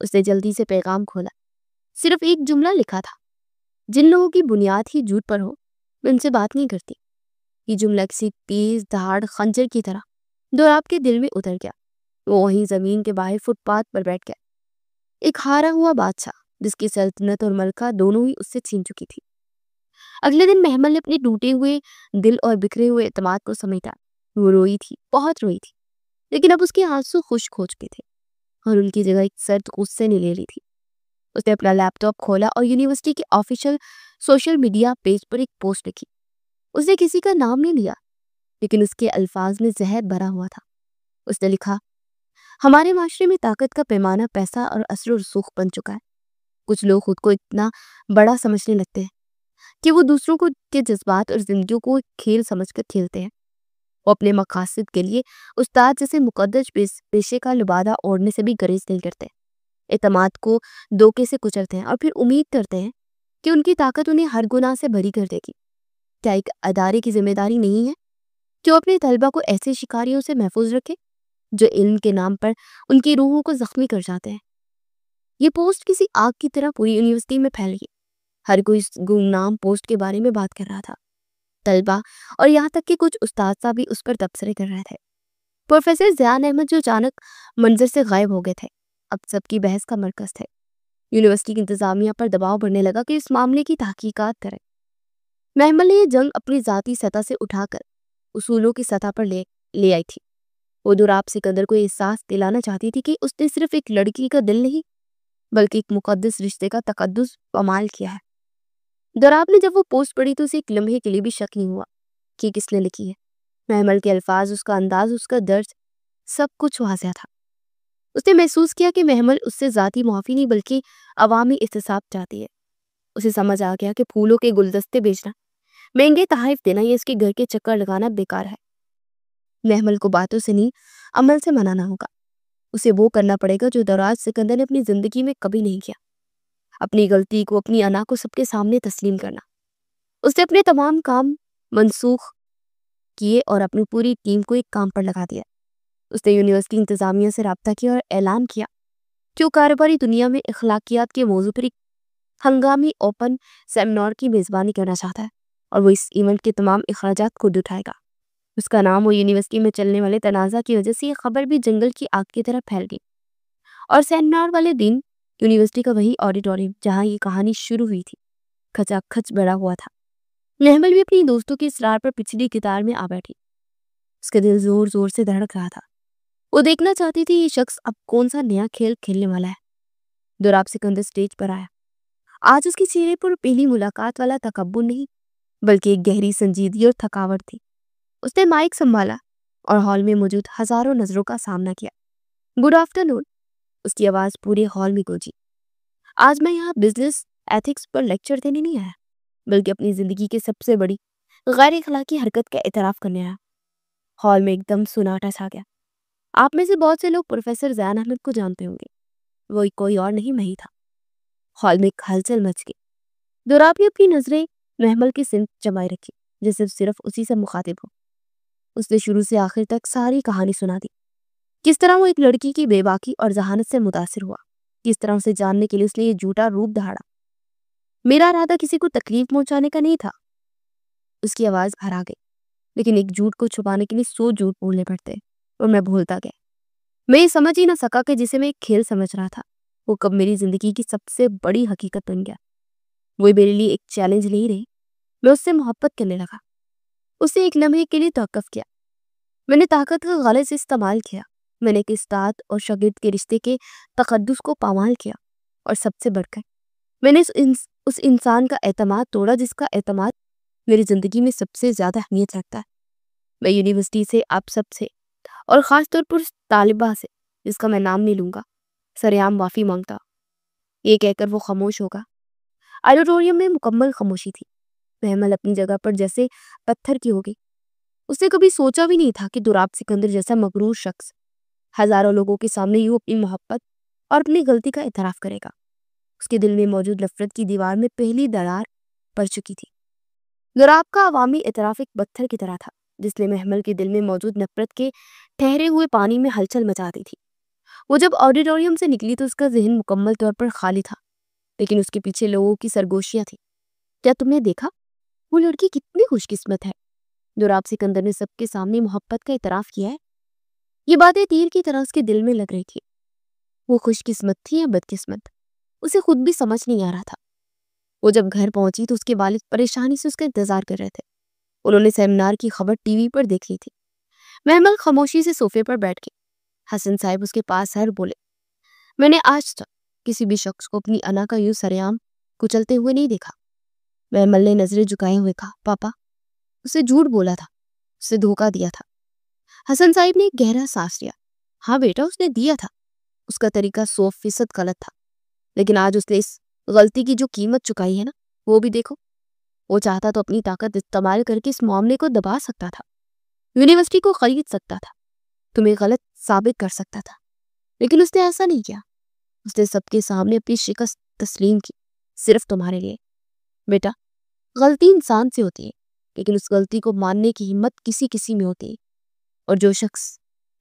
اس نے جلدی سے پیغام کھولا۔ صرف ایک جملہ لکھا تھا، جن لوگوں کی بنیاد ہی جھوٹ پر ہو، میں ان سے بات نہیں کرتی۔ یہ جملہ کسی تیز دھاڑ خنجر کی طرح دوراب کے دل میں اتر گیا۔ وہ وہیں زمین کے باہر فٹ پاتھ پر بیٹھ گیا، ایک ہارا ہوا بادشاہ جس کی سلطنت اور ملکہ دونوں ہی اس سے چھین چکی تھی۔ اگلے دن محمل نے اپنے ٹوٹے ہوئے دل اور بکھرے ہوئے اعتماد کو سمیٹا۔ وہ روئی تھی، بہت روئی تھی، لیکن اب اس کے آنسو خشک ہو چکے تھے اور ان کی جگہ ایک سرد غصے نے لے لی تھی۔ اس نے اپنا لیپ ٹاپ کھولا اور یونیورسٹی کے آفیشیل سوشل میڈیا پیج پر ایک پوسٹ لکھی۔ اس نے کسی کا نام نہیں لیا، لیکن اس کے الفاظ میں زہر بھرا ہوا تھا۔ اس نے لکھا، ہمارے معاشرے میں طاقت کا پیمانہ پیسہ اور اثر و رسوخ بن چکا ہے۔ کچھ لوگ خود کو اتنا بڑا سمجھنے لگتے ہیں کہ وہ دوسروں کے جذبات اور زندگیوں کو ایک کھیل سمجھ کر کھیلتے ہیں۔ وہ اپنے مقاصد کے لیے استاد جیسے مقدس پیشے کا لبادہ اوڑھنے سے بھی گریز نہیں کرتے، اعتماد کو دھوکے سے کچلتے ہیں اور پھر امید کرتے ہیں کہ ان کی طاقت انہیں ہر گناہ سے بری کر دے گی۔ کیا ایک ادارے کی ذمہ داری نہیں ہے کہ وہ اپنے طلبہ کو ایسے شکاریوں سے محفوظ رکھے جو علم کے نام پر ان کی روحوں کو زخمی کر جاتے ہیں؟ یہ پوسٹ کسی آگ کی طرح پوری یونیورسٹی میں پھیل گئی۔ ہر کوئی اس گمنام پوسٹ کے بارے میں بات کر رہا تھا۔ طلبہ اور یہاں تک کہ کچھ اساتذہ بھی اس پر تبصرے کر رہے تھے۔ پروفیسر ضیاء احمد جو اچانک منظر سے غائب ہو گئے تھے، اب سب کی بحث کا مرکز تھے۔ یونیورسٹی کی انتظامیہ پر دباؤ بڑھنے لگا کہ اس معاملے کی تحقیقات کرے۔ محمل نے یہ جنگ اپنی ذاتی سطح سے اٹھا کر اصولوں کی سطح پر لے آئی تھی۔ وہ دوراب سکندر کو احساس دلانا چاہتی تھی کہ اس نے صرف ایک لڑکی کا دل نہیں بلکہ ایک مقدس رشتے کا تقدس پامال کیا ہے۔ دوراب نے جب وہ پوسٹ پڑھی تو اسے ایک لمحے کے لیے بھی شک نہیں ہوا کہ کس نے لکھی ہے۔ محمل کے الفاظ، اس کا انداز، اس کا درد، سب کچھ واضح تھا۔ اس نے محسوس کیا کہ محمل اس سے ذاتی معافی نہیں بلکہ عوامی احتساب چاہتی ہے۔ اسے سمجھ آ گیا کہ پھولوں کے گلدستے بیچنا، مہنگے تحائف دینا یا اس کے گھر کے چکر لگانا بیکار ہے۔ محمل کو باتوں سے نہیں، عمل سے منانا ہوگا۔ اسے وہ کرنا پڑے گا جو دراز سکندر نے اپنی زندگی میں کبھی نہیں کیا، اپنی غلطی کو، اپنی انا کو سب کے سامنے تسلیم کرنا۔ اس نے اپنے تمام کام منسوخ کیے اور اپنی پوری ٹیم کو ایک کام پر لگا دیا۔ اس نے یونیورسٹی انتظامیہ سے رابطہ کیا اور اعلان کیا کہ وہ کاروباری دنیا میں اخلاقیات کے موضوع پر ایک ہنگامی اوپن سیمینار کی میزبانی کرنا چاہتا ہے اور وہ اس ایونٹ کے تمام اخراجات خود اٹھائے گا۔ اس کا نام وہ یونیورسٹی میں چلنے والے تنازع کی وجہ سے یہ خبر بھی جنگل کی آگ کی طرح پھیل گئی، اور سیمینار والے دن یونیورسٹی کا وہی آڈیٹوریم جہاں یہ کہانی شروع ہوئی تھی کھچا کھچ بھرا ہوا تھا۔ محمل بھی اپنی دوستوں کے اصرار پر پچھلی قطار میں آ بیٹھی۔ اس کا دل زور زور سے دھڑک رہا تھا۔ وہ دیکھنا چاہتی تھی یہ شخص اب کون سا نیا کھیل کھیلنے والا ہے۔ دوراب سکندر سٹیج پر آیا۔ آج اس کے چہرے پر پہلی ملاقات والا تکبر نہیں بلکہ ایک گہری سنجیدگی اور تھکاوٹ تھی۔ اس نے مائک سنبھالا اور ہال میں موجود ہزاروں نظروں کا سامنا کیا۔ گڈ آفٹرنون، اس کی آواز پورے ہال میں گونجی۔ آج میں یہاں بزنس ایتھکس پر لیکچر دینے نہیں آیا بلکہ اپنی زندگی کے سب سے بڑی غیر اخلاقی حرکت کا اعتراف کرنے آیا۔ ہال میں ایک دم سناٹا چھا گیا۔ آپ میں سے بہت سے لوگ پروفیسر ضیاء احمد کو جانتے ہوں گے، وہ کوئی اور نہیں میں ہی تھا۔ ہال میں ایک ہلچل مچ گئی۔ دوراب نے اپنی نظریں محمل کی سمت جمائے رکھی جیسے صرف اسی سے مخاطب ہو۔ اس نے شروع سے آخر تک ساری کہانی سنا دی، کس طرح وہ ایک لڑکی کی بے باکی اور ذہانت سے متاثر ہوا، کس طرح اسے جاننے کے لیے اس نے یہ جھوٹا روپ دھاڑا۔ میرا ارادہ کسی کو تکلیف پہنچانے کا نہیں تھا۔ اس کی آواز بھرا گئی، لیکن ایک جھوٹ کو چھپانے کے لیے 100 جھوٹ بولنے پڑتے اور میں بھولتا گیا۔ میں یہ سمجھ ہی نہ سکا کہ جسے میں ایک کھیل سمجھ رہا تھا وہ کب میری زندگی کی سب سے بڑی حقیقت بن گیا۔ وہ میرے لیے ایک چیلنج نہیں رہی، میں اس سے محبت کرنے لگا۔ اسے ایک لمحے کے لیے توقف کیا۔ میں نے طاقت کا غلط سے استعمال کیا۔ میں نے ایک استاد اور شاگرد کے رشتے کے تقدس کو پامال کیا، اور سب سے بڑھ کر میں نے اس انسان کا اعتماد توڑا جس کا اعتماد میری زندگی میں سب سے زیادہ اہمیت رکھتا ہے۔ میں یونیورسٹی سے، آپ سب سے، اور خاص طور پر اس طالبہ سے جس کا میں نام نہیں لوں گا، سرعام معافی مانگتا۔ یہ کہہ کر وہ خاموش ہوگا۔ آڈیٹوریم میں مکمل خاموشی تھی۔ محمل اپنی جگہ پر جیسے پتھر کی ہو گئی۔ اس نے کبھی سوچا بھی نہیں تھا کہ دوراب سکندر جیسا مغرور شخص ہزاروں لوگوں کے سامنے یوں اپنی محبت اور اپنی غلطی کا اعتراف کرے گا۔ اس کے دل میں موجود نفرت کی دیوار میں پہلی دراڑ پڑ چکی تھی۔ دوراب کا عوامی اعتراف ایک پتھر کی طرح تھا جس نے محمل کے دل میں موجود نفرت کے ٹھہرے ہوئے پانی میں ہلچل مچا دی تھی۔ وہ جب آڈیٹوریم سے نکلی تو اس کا ذہن مکمل طور پر خالی تھا، لیکن اس کے پیچھے لوگوں کی سرگوشیاں تھیں۔ کیا تم نے دیکھا؟ وہ لڑکی کتنی خوش قسمت ہے، دوراب سکندر نے سب کے سامنے محبت کا اعتراف کیا ہے۔ یہ باتیں تیر کی طرح اس کے دل میں لگ رہی تھی۔ وہ خوش قسمت تھی یا بدقسمت، اسے خود بھی سمجھ نہیں آ رہا تھا۔ وہ جب گھر پہنچی تو اس کے والد پریشانی سے اس کا انتظار کر رہے تھے۔ انہوں نے سیمینار کی خبر ٹی وی پر دیکھ لی تھی۔ محمل خاموشی سے صوفے پر بیٹھ کے، حسن صاحب اس کے پاس آئے اور بولے، میں نے آج تک کسی بھی شخص کو اپنی انا کا یوں سریعام کچلتے ہوئے نہیں دیکھا۔ محمل نے نظریں جھکائے ہوئے کہا، پاپا اسے جھوٹ بولا تھا، اسے دھوکہ دیا تھا۔ حسن صاحب نے ایک گہرا سانس لیا۔ ہاں بیٹا، اس نے دیا تھا، اس کا طریقہ 100% غلط تھا، لیکن آج اس نے اس غلطی کی جو قیمت چکائی ہے نا، وہ بھی دیکھو۔ وہ چاہتا تو اپنی طاقت استعمال کر کے اس معاملے کو دبا سکتا تھا، یونیورسٹی کو خرید سکتا تھا، تمہیں غلط ثابت کر سکتا تھا، لیکن اس نے ایسا نہیں کیا۔ اس نے سب کے سامنے اپنی شکست تسلیم کی، صرف تمہارے لیے۔ بیٹا، غلطی انسان سے ہوتی ہے، لیکن اس غلطی کو ماننے کی ہمت کسی کسی میں ہوتی ہے، اور جو شخص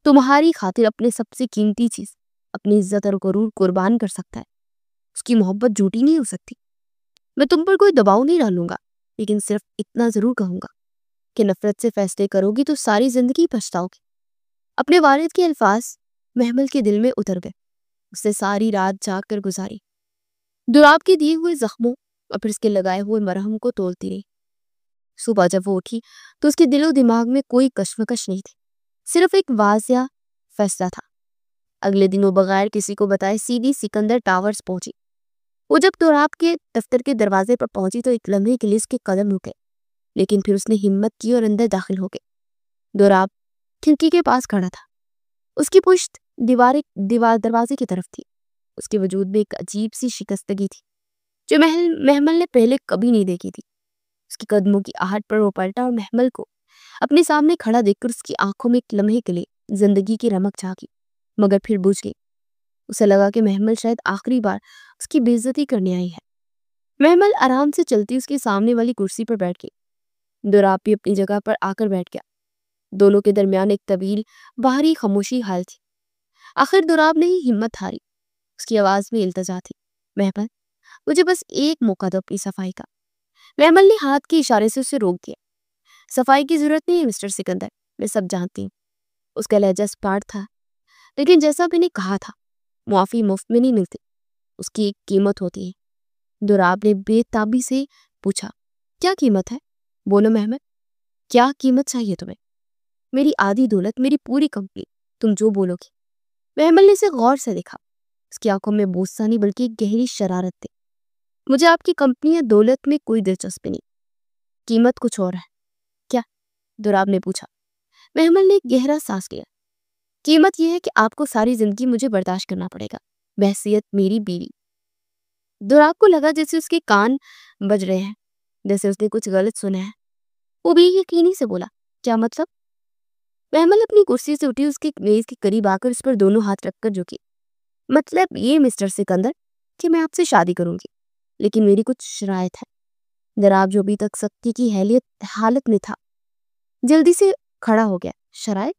تمہاری خاطر اپنے سب سے قیمتی چیز، اپنی عزت اور غرور قربان کر سکتا ہے، اس کی محبت جھوٹی نہیں ہو سکتی۔ میں تم پر کوئی دباؤ نہیں ڈالوں گا، لیکن صرف اتنا ضرور کہوں گا کہ نفرت سے فیصلے کرو گی تو ساری زندگی پچھتاؤ گی۔ اپنے والد کے الفاظ محمل کے دل میں اتر گئے۔ اس نے ساری رات جاگ کر گزاری، دوراب کے دیے ہوئے زخموں اور پھر اس کے لگائے ہوئے مرہم کو تولتی رہی۔ صبح جب وہ اٹھی تو اس کے دل و دماغ میں کوئی کشمکش نہیں تھی، صرف ایک واضح فیصلہ تھا۔ اگلے دن وہ بغیر کسی کو بتائے سیدھی سکندر ٹاورز پہنچی۔ وہ جب دوراب کے دفتر کے دروازے پر پہنچی تو ایک لمحے کے لیے اس کے قدم رکے، لیکن پھر اس نے ہمت کی اور اندر داخل ہو گئے۔ دوراب کھڑکی کے پاس کھڑا تھا، اس کی پشت دیوار دروازے کی طرف تھی۔ اس کے وجود میں ایک عجیب سی شکستگی تھی جو محمل نے پہلے کبھی نہیں دیکھی تھی۔ اس کے قدموں کی آہٹ پر وہ پلٹا اور محمل کو اپنے سامنے کھڑا دیکھ کر اس کی آنکھوں میں ایک لمحے کے لیے زندگی کی رمق جھانکی، مگر پھر بجھ گئی۔ اسے لگا کہ محمل شاید آخری بار اس کی بے عزتی کرنے آئی ہے۔ محمل آرام سے چلتی اس کے سامنے والی کرسی پر بیٹھ گئی۔ دوراب بھی اپنی جگہ پر آ کر بیٹھ گیا۔ دونوں کے درمیان ایک طویل باہری خاموشی حال تھی۔ آخر دوراب نے ہی ہمت ہاری۔ اس کی آواز میں التجا تھی، محمل مجھے بس ایک موقع دو اپنی صفائی کا۔ محمل نے ہاتھ کے اشارے سے اسے روک دیا۔ صفائی کی ضرورت نہیں ہے مسٹر سکندر، میں سب جانتی ہوں۔ اس کا لہجہ سپاٹ تھا، لیکن جیسا میں نے کہا تھا، معافی مفت میں نہیں ملتی، اس کی ایک قیمت ہوتی ہے۔ دوراب نے بے تابی سے پوچھا، کیا قیمت ہے؟ بولو محمل، کیا قیمت چاہیے تمہیں؟ میری آدھی دولت، میری پوری کمپنی، تم جو بولو گی۔ محمل نے اسے غور سے دیکھا۔ اس کی آنکھوں میں غصہ نہیں بلکہ ایک گہری شرارت تھی۔ مجھے آپ کی کمپنی یا دولت میں کوئی دلچسپی نہیں، قیمت کچھ اور ہے۔ کیا؟ دوراب نے پوچھا۔ محمل نے ایک گہرا سانس لیا۔ قیمت یہ ہے کہ آپ کو ساری زندگی مجھے برداشت کرنا پڑے گا، بحیثیت میری بیوی۔ دوراب کو لگا جیسے اس کے کان بج رہے ہیں، جیسے اس نے کچھ غلط سنا ہے۔ وہ بے یقینی سے بولا، کیا مطلب؟ محمل اپنی کرسی سے اٹھی، اس کے میز کے قریب آ کر اس پر دونوں ہاتھ رکھ کر جھکی۔ مطلب یہ مسٹر سکندر کہ میں آپ سے شادی کروں گی، لیکن میری کچھ شرائط ہے۔ دوراب جو ابھی تک سختی کی حالت میں تھا جلدی سے کھڑا ہو گیا۔ شرائط؟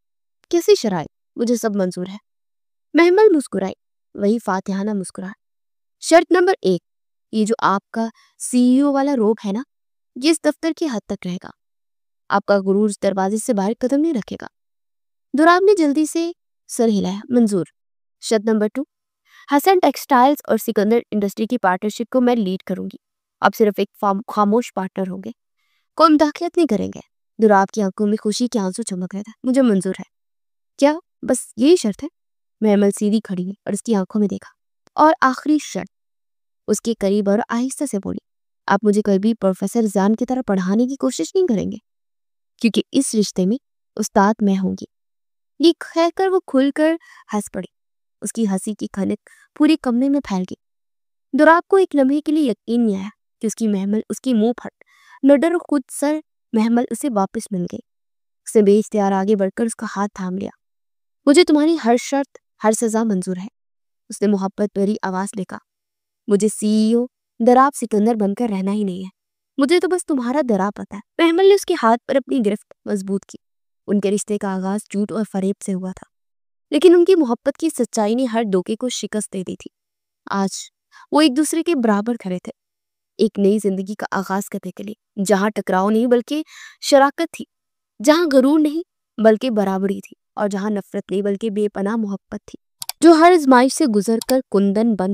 کیسی شرائط؟ مجھے سب منظور ہے۔ محمل مسکرائی، وہی فاتحانہ مسکراہٹ۔ شرط نمبر 1، یہ جو آپ کا CEO والا روب ہے نا، یہ اس دفتر کی حد تک رہے گا۔ آپ کا غرور اس دروازے سے باہر قدم نہیں رکھے گا۔ دوراب نے جلدی سے سر ہلایا، منظور۔ شرط نمبر 2، حسن ٹیکسٹائلز اور سکندر انڈسٹری کی پارٹنرشپ کو میں لیڈ کروں گی، آپ صرف ایک خاموش پارٹنر ہوں گے، کوئی مداخلت نہیں کریں گے۔ دوراب کی آنکھوں میں خوشی کے آنسو چمک رہے تھے۔ مجھے منظور ہے۔ کیا بس یہی شرط ہے؟ محمل سیدھی کھڑی ہوئی اور اس کی آنکھوں میں دیکھا۔ اور آخری شرط، اس کے قریب اور آہستہ سے بولی، آپ مجھے کبھی پروفیسر زیان کی طرح پڑھانے کی کوشش نہیں کریں گے، کیونکہ اس رشتے میں استاد میں ہوں گی۔ یہ کہہ کر وہ کھل کر ہنس پڑی۔ اس کی ہنسی کی کھنک پورے کمرے میں پھیل گئی۔ دوراب کو ایک لمحے کے لیے یقین نہیں آیا کہ اس کی منہ پھٹ نہ ڈر خود سر محمل اسے واپس مل گئی۔ اس نے بے اختیار آگے بڑھ کر اس کا ہاتھ تھام لیا۔ مجھے تمہاری ہر شرط، ہر سزا منظور ہے، اس نے محبت بھری آواز میں کہا۔ مجھے CEO دوراب سکندر بن کر رہنا ہی نہیں ہے، مجھے تو بس تمہارا دوراب پتا ہے۔ محمل نے اس کے ہاتھ پر اپنی گرفت مضبوط کی۔ ان کے رشتے کا آغاز جھوٹ اور فریب سے ہوا تھا، لیکن ان کی محبت کی سچائی نے ہر دھوکے کو شکست دے دی تھی۔ آج وہ ایک دوسرے کے برابر کھڑے تھے، ایک نئی زندگی کا آغاز کرنے کے لیے، جہاں ٹکراؤ نہیں بلکہ شراکت تھی۔ جہاں غرور نہیں بلکہ برابری تھی، اور جہاں نفرت نہیں بلکہ بے پناہ محبت تھی، جو ہر آزمائش سے گزر کر کندن بن